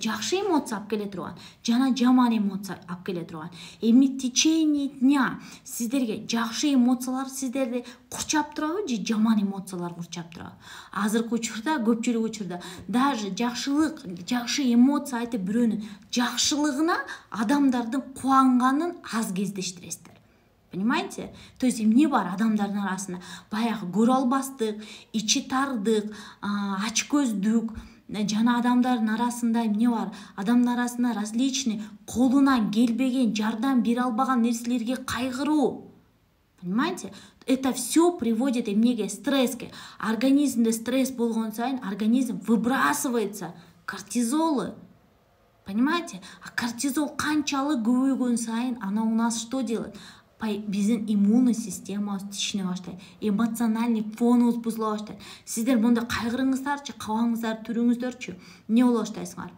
Speaker 1: жакшы эмоция алып келе турган, жана жаман эмоция алып келе турган. Эми в течение дня сиздерге жакшы эмоциялар сиздерди курчап турабы же жаман эмоциялар курчап турабы? Азыркы учурда, көпчүлүк учурда даже жакшылык, жакшы эмоция айтып бирөөнүн жакшылыгына адамдардын кубанганын аз кездештиресиздер. Понимаете? То есть эмне бар адамдардын арасында? Баягы көрө албастык, ичи тардык, ачкөздүк, жана адамдардын арасында эмне бар? Адамдын арасында различный колунан келбеген, жардам бере албаган нерселерге кайгыруу. Понимаете? Это все приводит эмнеге? Стресске. Организмде стресс болгон сайын организм выбрасывается кортизолы. Понимаете? А кортизол канчалык көбөйгөн сайын ана у нас что делает? Биздин иммунный система тишине баштайт, эмоциональный фонубуз бузула баштайт. Сиздер монда кайгырыңыздарчы, кабаңыздар, түрүңүздөрчү эмне боло баштайсыңар?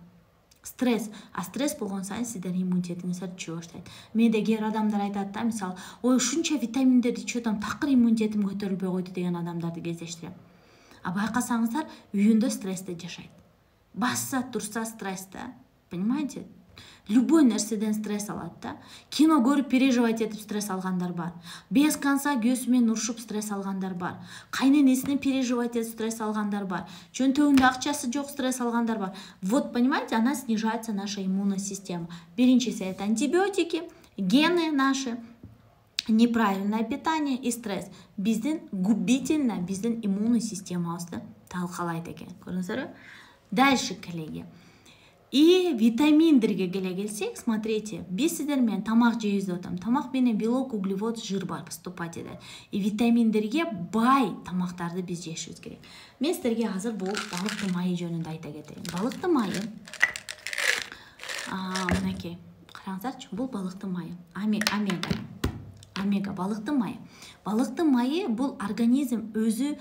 Speaker 1: Стресс. А стресс болгон сайын сиздер иммунитетиңиздер түшө баштайт. Менде кээ адамдар айтат да, мисалы, ой, ушунча витаминдерди ичип атам, такыр иммунитетим көтөрүлбөй койду деген адамдарды кездештирем. А байкасаңыздар, үйүндө стрессте жашайт. Басса турса стрессте. Понимаете? Любой нерседен стресс алат да. Кино көрүп переживать этип стресс алгандар бар. Без конца күйөөсү менен урушуп стресс алгандар бар. Кайненесине переживать этип стресс алгандар бар. Чөнтөгүндө акчасы жок стресс алгандар бар. Вот, понимаете, она снижается наша иммунная система. Биринчиси это антибиотики, гены наши, неправильное питание и стресс. Биздин губительно биздин иммунный системабызды талкалайт экен. Көрдүңүздөрбү? Дальше, коллеги. И витаминдерге келсек, смотрите, биз сиздер менен тамак жейбиз деп атам. Тамак менен белок, углевод, жир бар поступать этет. И витаминдерге бай тамактарды биз жешибиз керек. Мен сиздерге азыр бул балыктын майы жөнүндө айта кетейин. Балыктын майы, мынакей, караңыздарчы, бул балыктын майы. Омега балыктын майы. Балыктын майы бул организм өзү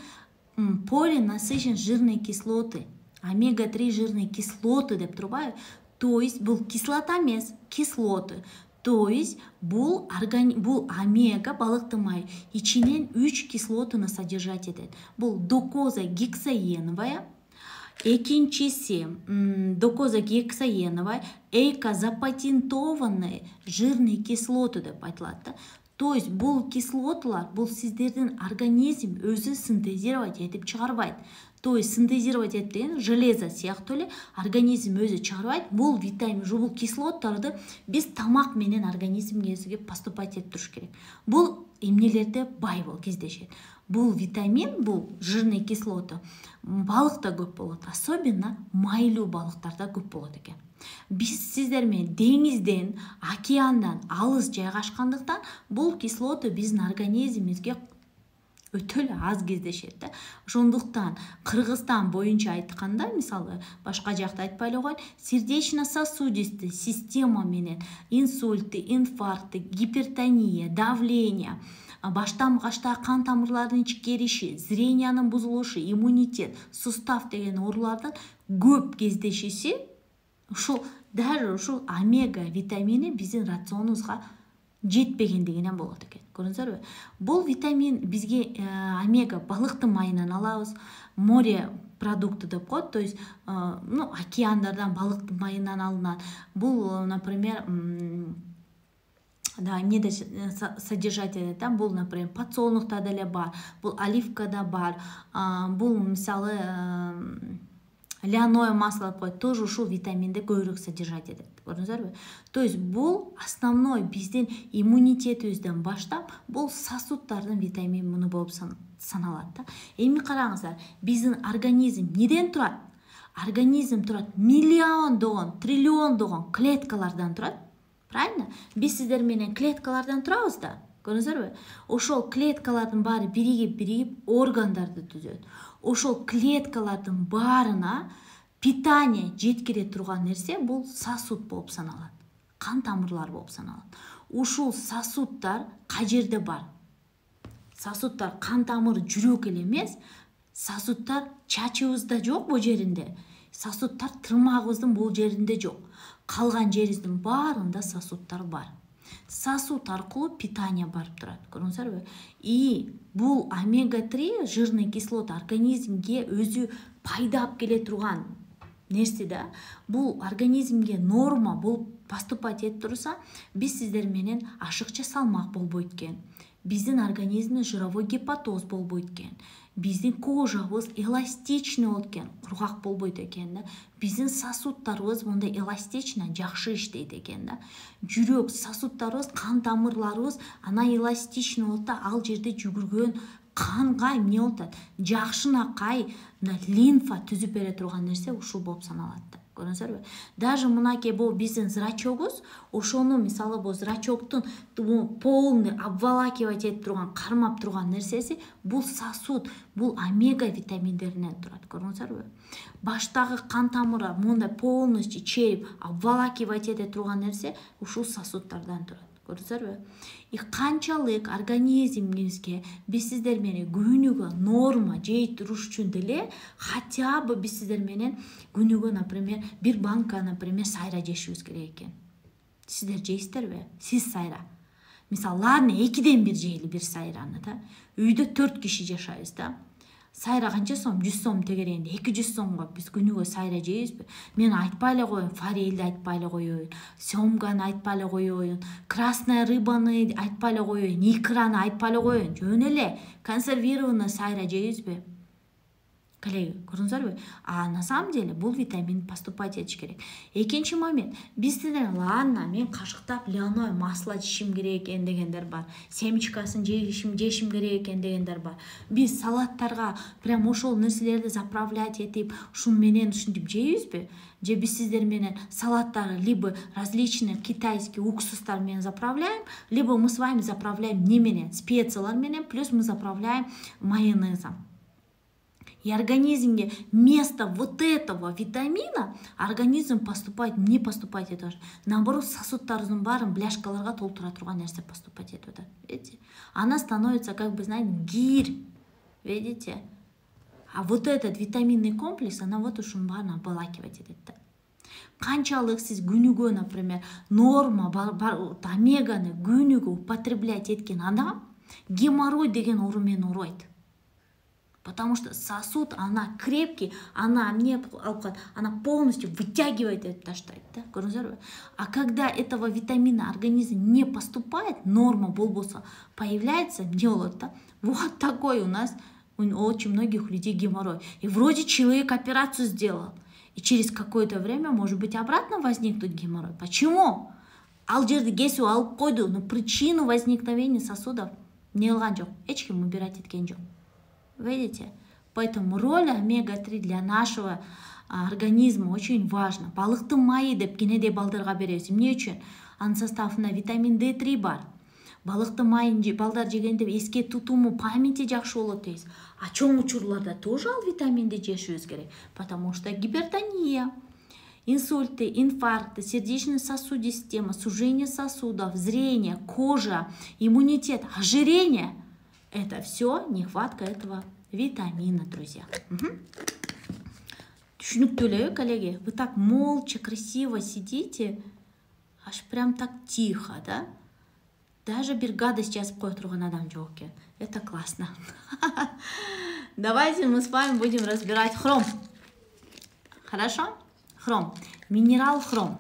Speaker 1: полинасыщен жирные кислоты. Омега-3 жирные кислоты деп турбайбы? То есть бул кислота эмес, кислоты. То есть бул омега балыктын майы ичинен 3 кислотаны содержать этет. Бул докоза гексаеновая, экинчиси докоза гексаеновая, запатентованные жирные кислоты деп айтылат да. То есть бул кислоталар, бул сиздердин организм өзү синтезировать этип чыгарбайт. То есть синтезировать эткен железо сыяктуу эле организм өзү чыгарбайт. Бул витамин, бул кислоттарды биз тамак менен организмге поступать этип туруш керек. Бул эмнелерде бай бол кездешет. Бул витамин, бул жирный кислота балыкта көп болот, особенно майлуу балыктарда көп болот экен. Биз сиздер менен деңизден, океандан алыс жайгашкандыктан бул кислота биздин организмибизге өтө эле аз кездешет да. Ошондуктан Кыргызстан боюнча айтканда, мисалы башка жакта айтпай эле коеюн, сердечно-сосудистый система менен инсульты, инфаркты, гипертония, давление, баштан кашта кан тамырлардын ичкериши, зрениянын бузулушу, иммунитет, сустав деген оорулардын көп кездешиси ушул даже ушул омега витамини биздин рационубузга жетпегендигинен болот экен. Көрдүңүзбү? Бул витамин бизге омега балыктын майынан алабыз, море продукты деп коет, то есть океандардан балыктын майынан алынат. Бул, например, да, эмнеде содержать этет, бул, например, подсолнухта деле бар, бул оливкада бар, бул мисалы ляное масло деп коет, тоже ушул витаминди көбүрөөк содержать этет. Көрдүңүзбү? То есть бул основной биздин иммунитетибизден баштап бул сосуддардын витамини болуп саналат да. Эми караңыздар, биздин организм неден турат? Организм турат миллиондогон, триллиондогон клеткалардан турат. Правильно? Биз сиздер менен клеткалардан турабыз да. Көрдүңүзбү? Ошол клеткалардын баары биригип органдарды түзөт. Ошол клеткалардын баарына питание жеткире турган нерсе бул сосуд болуп саналат. Кан тамырлар болуп саналат. Ушул сосуддар кажерде бар? Сосуддар кан тамыры жүрөк эле эмес, сосуддар чачыбызда жок бул жеринде. Сосуддар тырмагыбыздын бул жеринде жок. Калган жерибиздин баарында сосуддар бар. Сосуд аркылуу питание барып турат. Көрдүңүзбү? И бул омега-3 жирный кислота организмге өзү пайда алып келе турган нерсе да. Бул организмге норма болуп поступать этип турса, биз сиздер менен ашыкча салмак болбойт экен. Биздин организмде жировой гепатоз болбойт экен. Биздин кожабыз эластичный болот экен, кургак болбойт экен да. Биздин сосуддарыбыз мындай эластично жакшы иштейт экен да. Жүрөк сосуддарыбыз, кан тамырларыбыз ана эластичный болот да, ал жерде жүгүргөн канга эмне болот? Жакшынакай лимфа түзүп бере турган нерсе ушул болуп саналат да. Көрдүңүзбү? Даже мынакей бул биздин зрачогубуз, ошону мисалы бул зрачоктун полный обволакивать этип турган, кармап турган нерсеси бул сосуд, бул омега витаминдеринен турат. Көрдүңүзбү? Баштагы кан тамыры мындай полностью чейип обволакивать эте турган нерсе ушул сосуддардан турат. Көрдүңүзбү? И канчалык организмибизге биз сиздер менен күнүгө норма жей туруш үчүн деле хотя бы биз сиздер менен күнүгө, например, бир банка, например, сайра жешибиз керек экен. Сиздер жейсиздерби? Сиз сайра. Мисалы, ладно, 2ден 1 жейли бир сайраны да. Үйдө 4 киши жашайбыз да. Сайра канча сом? 100 сом тегерегинде 200 сомго биз күнүгө сайра жейбизби? Мен айтпай эле коеюн, форельди айтпай эле коеюн, семганы айтпай эле коеюн, красная рыбаны айтпай эле коеюн, икраны айтпай эле коеюн. Жөн эле консервированный сайра жейбизби? Коллеги, көрдүңүзбү? А на самом деле бул витамин поступать этиш керек. Экинчи момент, биз сиздер ладно, мен кашыктап ляное масло жешим керек экен дегендер бар. Семечкасын жешим керек экен дегендер бар. Биз салаттарга прям ошол нерселерди заправлять этип, ушун менен ушинтип жейбизби? Же биз сиздер менен салаттары либо различные китайский уксустар менен заправляем, либо мы с вами заправляем не менен, специялар менен, плюс мы заправляем майонезом. И организмге вместо вот этого витамина организм не поступать этет. Наоборот, сосуддардын баарын бляшкаларга толтура турган нерсе поступать этет. Видите? Она становится, как бы, знаете, гирь. Видите? А вот этот витаминный комплекс, она вот ушун баарын обволакивать этет. Канчалык сиз күнүгө, например, норма омеганы күнүгө употреблять эткен адам геморрой деген оору менен ооруйт. Потому что сосуд, она крепкий, она полностью вытягивает это, таштайт, да? А когда этого витамина организм не поступает, норма болбосо появляется, делает, да? Вот такой у нас у очень многих людей геморрой. И вроде человек операцию сделал, и через какое-то время, может быть, обратно возникнет геморрой. Почему? Ал жерди кесип алып койду, но причину возникновения сосудов не алган жок, эч ким убирать эткен жок. Видите? Поэтому роль омега-3 для нашего организма очень важна. Балыктын майы деп кенеде балдарга беребиз. Эмне үчүн? Анын составында витамин D3 бар. балыкты майын балдар жегенде эске тутуму, памяти жакшы болот дейбиз. А чоң учурларда тоже ал витаминди жешибиз керек, потому что гипертония, инсульты, инфаркты, сердечно-сосудистая система, сужение сосудов, зрение, кожа, иммунитет, ожирение – это все нехватка этого витамина, друзья. Түшүнүктүү, коллеги? Вы так молча, красиво сидите, аж прям так тихо, да? Даже бир гадость жазып кое турган адам жок экен. Это классно. Давайте мы с вами будем разбирать хром. Хорошо? Хром. Минерал хром.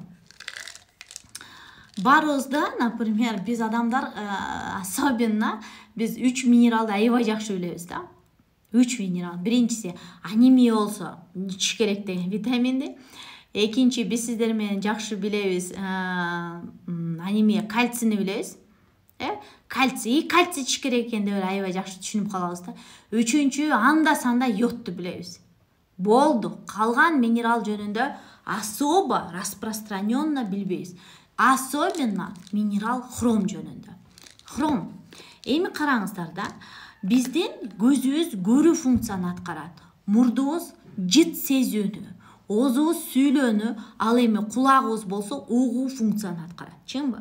Speaker 1: Барыбызда, например, биз адамдар, особенно биз 3 минералды аябай жакшы билебиз, да? 3 минерал. Биринчиси анемия болсо ич керек деген витаминди. Экинчи биз сиздер менен жакшы билебиз, анемия кальцийни билебиз. Кальций ич керек экен деп аябай жакшы түшүнүп калабыз да. Үчүнчү анда-санда йодду билебиз. Болду. Калган минерал жөнүндө особо распространенно билбейбиз. Особенно минерал хром жөнүндө. Хром. Эми караңыздар да, биздин көзүбүз көрүү функцияны аткарат. Мурдубуз жыт сезүүнү, оозубуз сүйлөөнү, ал эми кулагыбыз болсо угуу функцияны аткарат. Чынбы?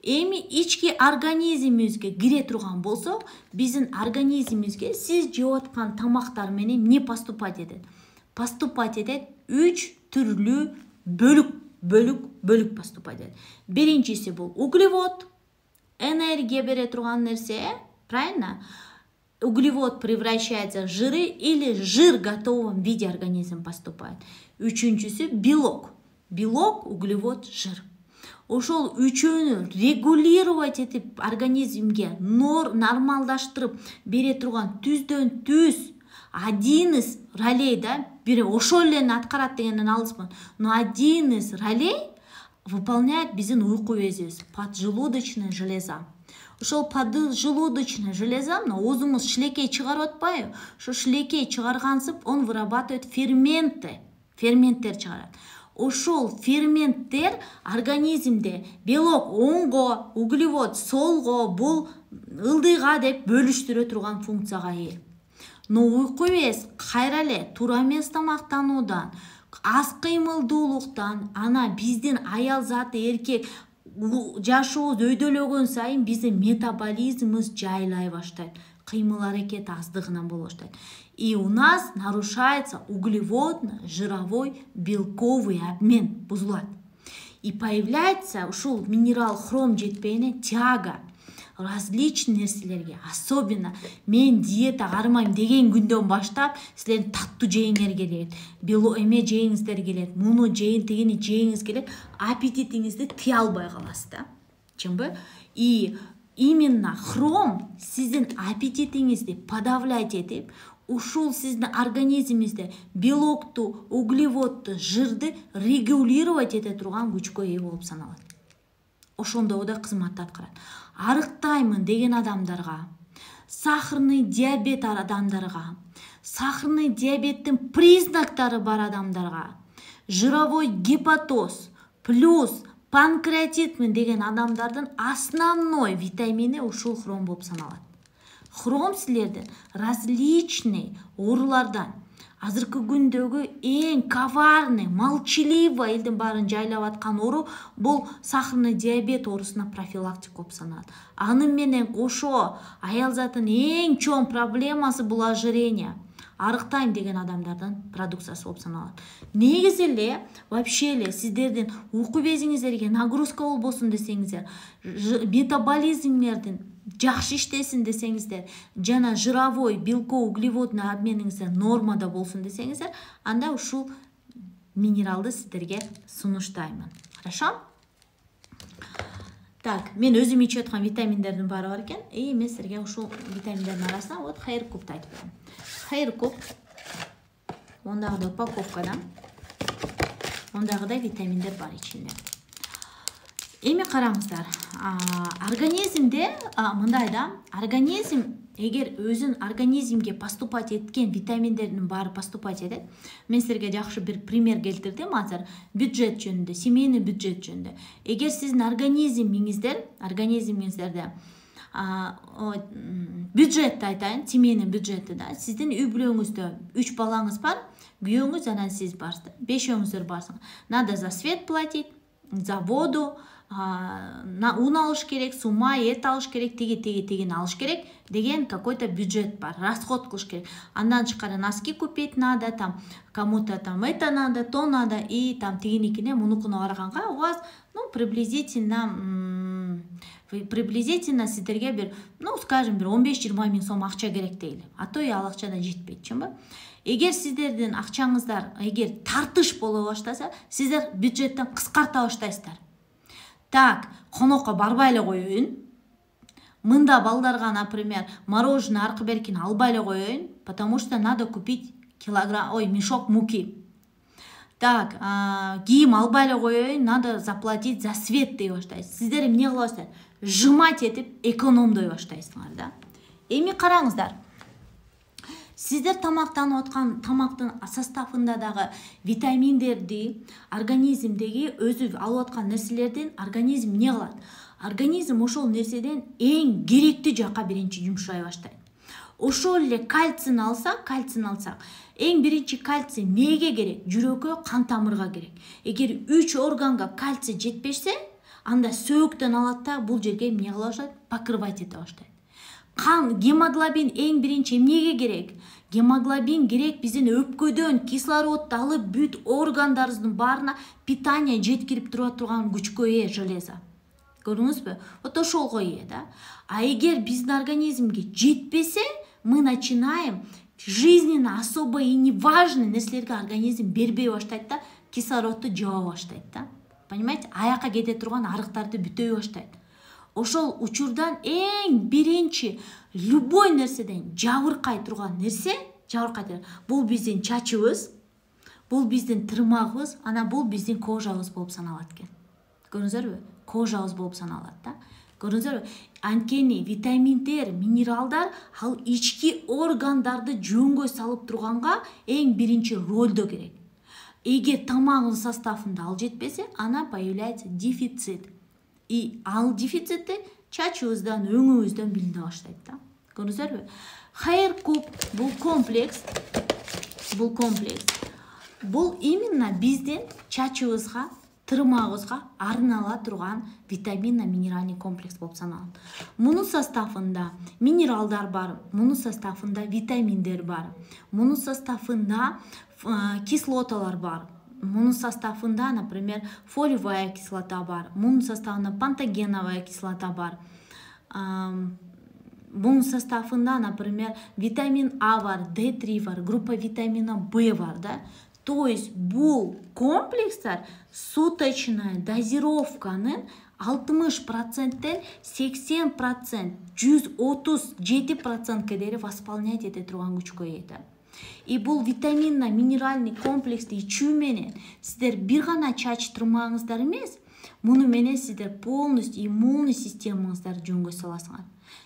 Speaker 1: Эми ички организмибизге кире турган болсо, биздин организмибизге сиз жеп аткан тамактар менен эмне поступать этет? Поступать этет 3 түрлүү бөлүк поступать этет. Биринчиси бул углевод, энергия бере турган нерсе, правильно? Углевод превращается в жиры или жир в готовом виде организм поступает. Үчүнчүсү белок. Белок, углевод, жир. Ошол үчөөнү регулировать этип организмге нормалдаштырып бере турган түздөн түз один из ролей, да, бир ошол элени аткарат дегенден алыспын. Но один из ролей выполняет биздин уйку безибиз, поджелудочная железа. Ошол поджелудочная железа, оозубуз шилекей чыгарып атпайбы? Ошо шилекей чыгаргансып, он вырабатывает ферменттер чыгарат. Ошол ферменттер организмде белок оңго, углевод солго, бул ылдыйга деп бөлүштүрө турган функцияга ээ. Но уйку без кайра эле туура эмес тамактануудан, аз кыймылдуулуктан, ана биздин аял заты эркек жашыбыз өйдөлөгөн сайын биздин метаболизмибиз жайлай баштайт. Кыймыл аракет аздыгынан боло баштайт. И у нас нарушается углеводно-жировой белковый обмен, бузулат. И появляется ушул минерал хром жетпейине тяга различный нерселерге. Особенно мен диета кармайм деген күндөн баштап силердин таттуу жейиңер келет, эме жейиңиздер келет, муну жейин, тигини жейиңиз келет, аппетитиңизди тыя албай каласыз да. Чынбы? И именно хром сиздин аппетитиңизди подавлять этип, ушул сиздин организмиңизде белокту, углеводду, жирди регулировать эте турган күчкө ээ болуп саналат. Ошондо да кызмат аткарат. Арыктаймын деген адамдарга, сахарный диабет адамдарга, сахарный диабеттин признактары бар адамдарга, жировой гепатоз плюс панкреатитмин деген адамдардын основной витамини ушул хром болуп саналат. Хром силердин различный оорулардан, азыркы күндөгү эң коварный, молчаливый элдин баарын жайлап аткан оору бул сахарный диабет оорусуна профилактика болуп саналат. Аны менен кошо аял затын эң чоң проблемасы бул ожирение. Арыктайм деген адамдардын продукциясы болуп саналат. Негизи эле вообще эле сиздердин уйку безиңиздерге нагрузка болбосун десеңиздер, метаболизмдердин жакшы иштесин десеңиздер, жана жировой, белковый, углеводный обмениңиздер нормада болсун десеңиздер, анда ушул минералды сиздерге сунуштаймын. Хорошо? Так, мен өзүм ичип аткан витаминдердин баары бар экен. Мен силерге ушул витаминдердин арасынан вот хайыр-кубты айтып берем. Хайыр-куб мондагыдай упаковкада мондагыдай витаминдер бар ичинде. Эми караңыздар, организмде мындай да, организм эгер өзүн организмге поступать эткен витаминдердин баары поступать этет. Мен силерге жакшы бир пример келтирдим азыр бюджет жөнүндө, семейный бюджет жөнүндө. Эгер сиздин организмиңиздерде бюджетти айтайын, семейный бюджети да. Сиздин үй бүлөңүздө 3 балаңыз бар, күйөөңүз жана сиз барсыз, 5-өңүздөр барсыңыз. Надо за свет платить, за воду, ун алыш керек, сума, эт алыш керек, тегин алыш керек деген какой-то бюджет бар, расход кылыш керек. Андан тышкары носки купить надо, там кому-то там это надо, то надо, и там тегиникине мунукуна барганга у вас, приблизительно сиздерге бир, скажем, бир 15-20 миң сом акча керек дейли. А то и ал акча да жетпейт, чынбы? Эгер сиздердин акчаңыздар, эгер тартыш боло баштаса, сиздер бюджеттен кыскарта баштайсыздар. Так, конокко барбай эле коеюн. Мында балдарга, например, мороженое аркы беркин албай эле коеюн, потому что надо купить мешок муки. Так, кийим албай эле коеюн, надо заплатить за свет дей баштайсыз. Сиздер эмне кыласыздар? Жымать этип экономдой баштайсыңар да. Эми караңыздар. Сиздер тамактанып аткан тамактын составында дагы витаминдерди, организмдеги өзү алып аткан нерселердин организм эмне кылат? Организм ошол нерседен эң керектүү жакка биринчи жумшай баштайт. Ошол эле кальцийни алсак, эң биринчи кальций эмнеге керек? Жүрөккө, кан тамырга керек. Эгер 3 органга кальций жетпесе, анда сөөктөн алат да бул жерге эмне кыла баштайт? Покрывать эте баштайт. Гемоглобин эң биринчи эмнеге керек? Гемоглобин керек биздин өпкөдөн кислородду алып бүт органдарыбыздын баарына питание жеткирип турган күчкө ээ железо. Көрдүңүзбү? Вот ошолго ээ да. А эгер биздин организмге жетпесе, мы начинаем жизненно особо и неважный нерселерге организм бербей баштайт да, кислородду жаба баштайт да. Понимаете? Аякка кете турган арыктарды бүтөй баштайт. Ошол учурдан эң биринчи любой нерседен жабыркай турган нерсе, бул биздин чачыбыз, бул биздин тырмагыбыз, бул биздин кожабыз болуп саналат экен. Көрдүңүзбү? Кожабыз болуп саналат да. Көрдүңүзбү? Анткени витаминдер, минералдар ал ички органдарды жөнгө салып турганга эң биринчи ролдо керек. Эгер тамагын составында ал жетпесе, появляется дефицит. И ал дефицитти чачыбыздан, өңүбүздөн билине баштайт да. Көрдүңүзбү? Hair Cup бул комплекс. Бул именно биздин чачыбызга, тырмагыбызга арнала турган витаминно-минеральный комплекс болуп саналат. Мунун составында минералдар бар, мунун составында витаминдер бар, мунун составында кислоталар бар. Мунун составында, например, фолиевая кислота бар, мунун составында пантогеновая кислота бар. Мунун составында, например, витамин А бар, D3 бар, группа витамина Б бар, да? То есть бул комплекстер суточная дозировканын 60%-тен 80%, 137%ке дейин восполнять эте турган күчкө ээ. И бул витаминно-минеральный комплексти ичүү менен сиздер бир гана чач тырмагыңыздар эмес, муну менен сиздер полностью иммунный системаңыздар жөнгө саласыңар.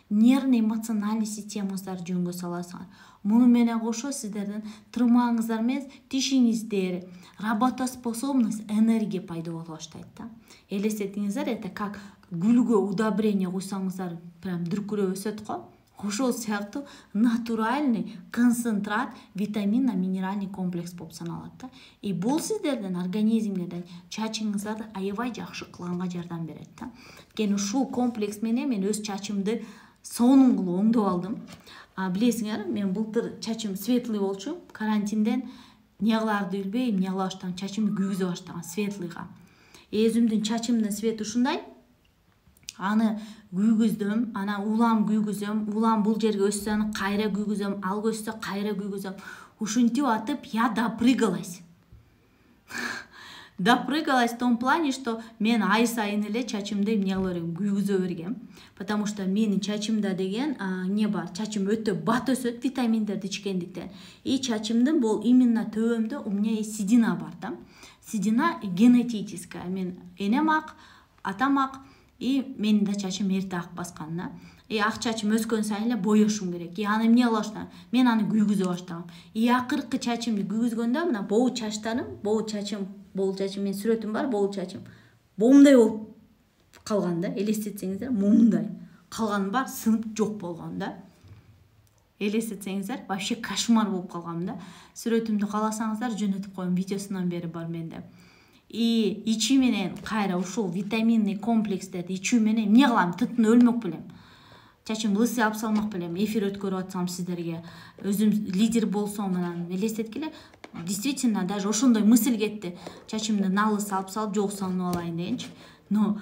Speaker 1: Нервно-эмоциональный системаңыздар жөнгө саласыңар. Муну менен кошо сиздердин тырмагыңыздар эмес, тишиңиздер, работоспособность, энергия пайда боло баштайт да. Элестетиңиздер, это как гүлгө удобрение куйсаңыздар, прям дүркүрөп өсөт го. Ошол сыяктуу натуральный концентрат витаминно-минеральный комплекс болуп саналат да. И бул сиздердин организмдерден чачыңыздарды аябай жакшы кылганга жардам берет да. Кени ушул комплекс менен мен өз чачымды сонун кылып оңдоп алдым. Билесиңер, мен былтыр чачым светлый болчу. Карантинден эмне кыларды билбей, эмне кыла баштаган, чачымды күйгүзө баштаган светлыйга. Өзүмдүн чачымдын свети ушундай. Аны күйгүздүм, улам күйгүзөм, улам бул жерге өссө аны кайра күйгүзөм, ал өссө кайра күйгүзөм. Ушинтип атып я допрыгалась. Допрыгалась в том плане, что мен ай сайын эле чачымды эмне кыла берем, күйгүзө бергем. Потому что менин чачымда деген не бар, чачым өтө бат өсөт витаминдерди ичкендиктен. И чачымдын бул именно төбөмдө у меня есть седина бар да. Седина генетическая. Мен энем ак, атам ак. И менин да чачым эрте ак баскан да. И ак чачым өскөн сайын эле боешум керек. И аны эмне кыла баштагам? Мен аны күйгүзө баштагам. И акыркы чачымды күйгүзгөндө мына боо чачтарым, боо чачым мен сүрөтүм бар, боо чачым. Момундай болуп калган да, элестетсеңиздер, момундай. калган бар сынып жок болгон да. Элестетсеңиздер, вообще кошмар болуп калгам да. Сүрөтүмдү кааласаңыздар жөнөтүп коем, видеосунан бери бар менде. И ичүү менен кайра ушул витаминный комплекстерди ичүү менен эмне кылам? Тыттын өлмөк белем. Чачым лысый алып салмак белем. Эфир өткөрүп атсам сиздерге, өзүм лидер болсом анан элестеткиле. Действительно даже ошондой мысль кетти. Чачымды налысы алып салып жок салынып алайын дегенчи. Но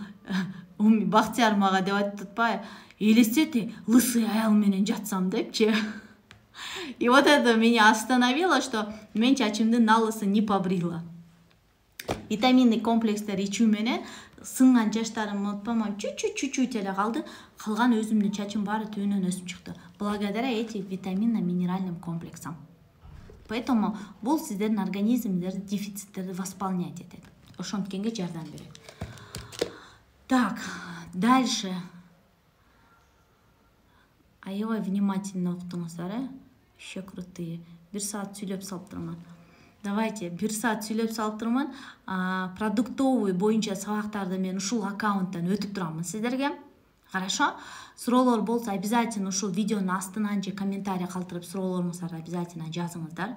Speaker 1: Бактияр мага деп атпайбы? Элестети, лысый аял менен жатсам депчи. И вот это меня остановило, что мен чачымды налысы не побрила. Витаминный комплекстер ичүү менен сынган чачтарым отпамам чуть-чуть эле калды. Калган өзүмдүн чачым баары түбүнөн өсүп чыкты. Благодаря этим витаминно-минеральным комплексам. Поэтому бул сиздердин организмдерди дефициттерди восполнять этет. Ошонткенге жардам берет. Так, дальше. Аябай внимательно уктуңуздар, Еще крутые. 1 саат сүйлөп салып турман. Давайте 1 саат сүйлөп салып турман. Продуктовый боюнча сабактарды мен ушул аккаунттан өтүп турамын сиздерге. Хорошо? Суроолор болсо обязательно ушул видеонун астынан же комментарий калтырып суроолоруңуздарды обязательно жазыңыздар.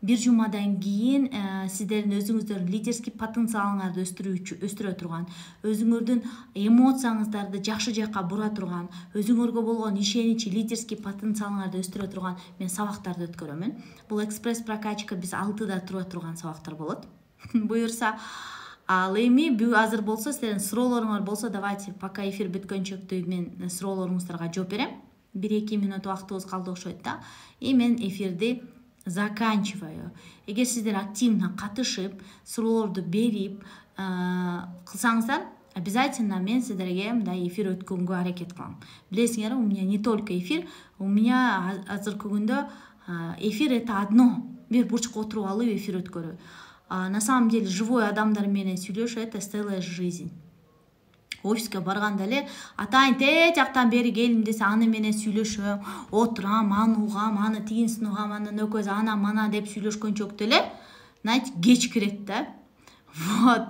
Speaker 1: 1 жумадан кийин сиздердин өзүңүздөрдүн лидерский потенциалыңарды өстүрө турган, өзүңөрдүн эмоцияңыздарды жакшы жакка бура турган, өзүңөргө болгон ишеничи, лидерский потенциалыңарды өстүрө турган мен сабактарды өткөрөмүн. Бул экспресс прокачка биз 6-да тура турган сабактар болот. Буюрса, ал эми азыр болсо сиздердин суроолоруңар болсо, давайте пока эфир бүткөнчө мен суроолоруңуздарга жооп берем. 1-2 минут убактыбыз калды окшойт да. И мен эфирди заканчиваю. Эгер сиздер активно катышып, суроолорду берип кылсаңыздар, обязательно мен сиздерге мындай эфир өткөнгө аракет кылам. Билесиңер, у меня не только эфир, у меня азыркы күндө эфир это одно. Бир бурчка отуруп алып эфир өткөрүү. На самом деле живой адамдар менен сүйлөшүү это целая жизнь. Офиске барганда эле атайын те жактан бери келим десе аны менен сүйлөшөм, отурам, аны угам, аны тигинсин угам, андан өкөз ана мана деп сүйлөшкөнчөктө эле, знаете, кеч кирет да. Вот.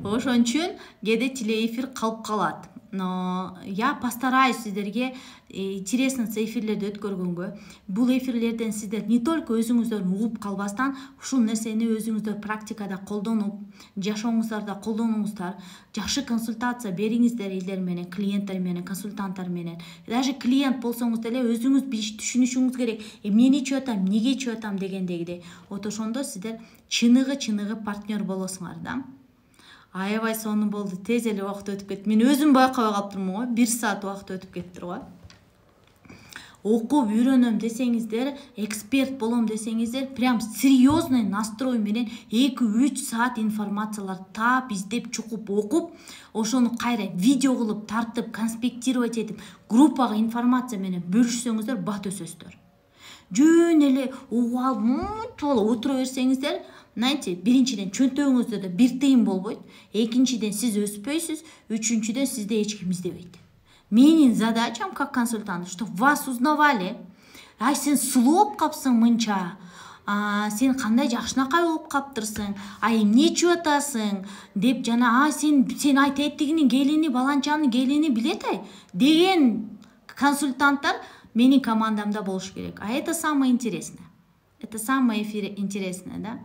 Speaker 1: Ошон үчүн кээде телеэфир калып калат. Но я постараюсь сиздерге интересный эфирлерди өткөргөнгө. Бул эфирлерден сиздер не только өзүңүздөр угуп калбастан, ушул нерсени өзүңүздөр практикада колдонуп, жашооңуздарда колдонуңуздар, жакшы консультация бериңиздер элдер менен, клиенттер менен, консультанттар менен. Даже клиент болсоңуз деле өзүңүз түшүнүшүңүз керек. Эмне ичип атам, неге ичип атам дегендегидей. Вот ошондо сиздер чыныгы партнер болосуңар да. Аябай сонун болду, тез эле убакыт өтүп кетти. Мен өзүм байкабай калыптырмын го, 1 саат убакыт өтүп кеттир го. Окуп үйрөнөм десеңиздер, эксперт болом десеңиздер, прям серьезный настрой менен 2-3 саат информациялар таап, издеп, чукуп, окуп, ошону кайра видео кылып, тартып, конспектировать этип, группага информация менен бөлүшсөңүздөр бат өсөсүздөр. Жөн эле угуп алып, отура берсеңиздер, знаете, биринчиден чөнтөгүңүздө бир тыйын болбойт, экинчиден сиз өспөйсүз, үчүнчүдөн сизде эч ким издебейт. Менин задачам как консультант, что вас узнавали. Ай, сен сулуу болуп капсың мынча. Сен кандай жакшынакай болуп каптырсың. Ай, эмне ичип атасың деп жана, сен ай тетигинин келини, баланчанын келини билет ай деген консультанттар менин командамда болуш керек. А это самое интересное. Это самое интересное, да?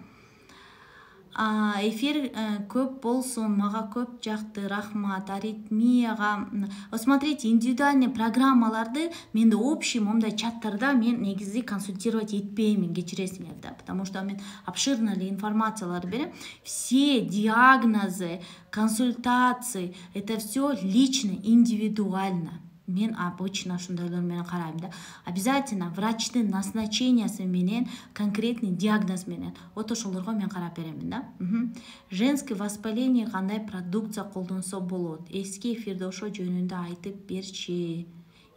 Speaker 1: Эфир көп болсун, мага көп жакты, рахмат. Аритмияга. Смотрите, индивидуальный программаларды менде общий момдай чаттарда мен негизи консультировать этпеймин, кечиресиңер да, потому что мен обширный информацияларды берем. Все диагнозы, консультации, это все лично, индивидуально. Мен обычно ошондойлор менен карайм да. Обязательно врачтын назначениясы менен, конкретный диагноз менен. Вот ошолорго мен карап беремин да. Женский воспаление кандай продукция колдонсо болот? Эски эфирде ошол жөнүндө айтып берчи.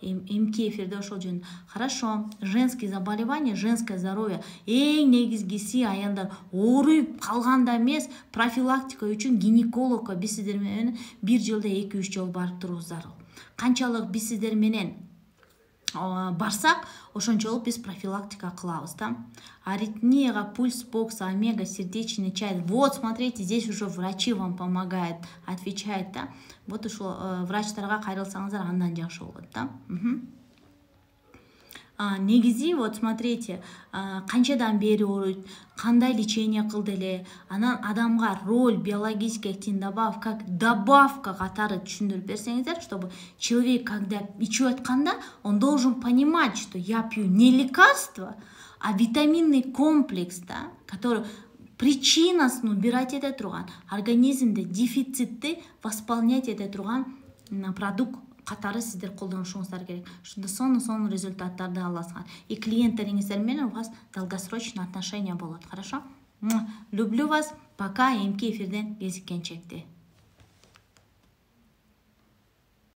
Speaker 1: Эмки эфирде ошол жөнүндө. Хорошо. Женские заболевания, женское здоровье. Эң негизгиси аялдар ооруп калганда эмес, профилактика үчүн гинекологко биз сиздер менен 1 жылда 2-3 жолу барып туруу зарыл. Канчалык биз сиздер менен барсак ошончолук биз профилактика кылабыз да. Аритмияга пульс бокс, омега, сердечный чай. Вот смотрите, здесь уже врачи вам помогают, отвечают да. Вот ушул врачтарга кайрылсаңыздар андан жакшы болот да. Негизи вот смотрите, канчадан бери ооруйт, кандай лечение кылды эле, анан адамга роль биологических активных добавок как добавка катары түшүндүрүп берсеңиздер, чтобы человек, когда ичип атканда, он должен понимать, что я пью не лекарство, а витаминный комплекс, да, который причинасын убирать эте турган, организмде дефицитти восполнять эте турган продукт катары сиздер колдонушуңуздар керек. Ошондо сонун результаттарды аласыңар. И клиенттериңиздер менен у вас долгосрочное отношение болот. Хорошо? Люблю вас. Пока. Эмки эфирден кезиккенчекти.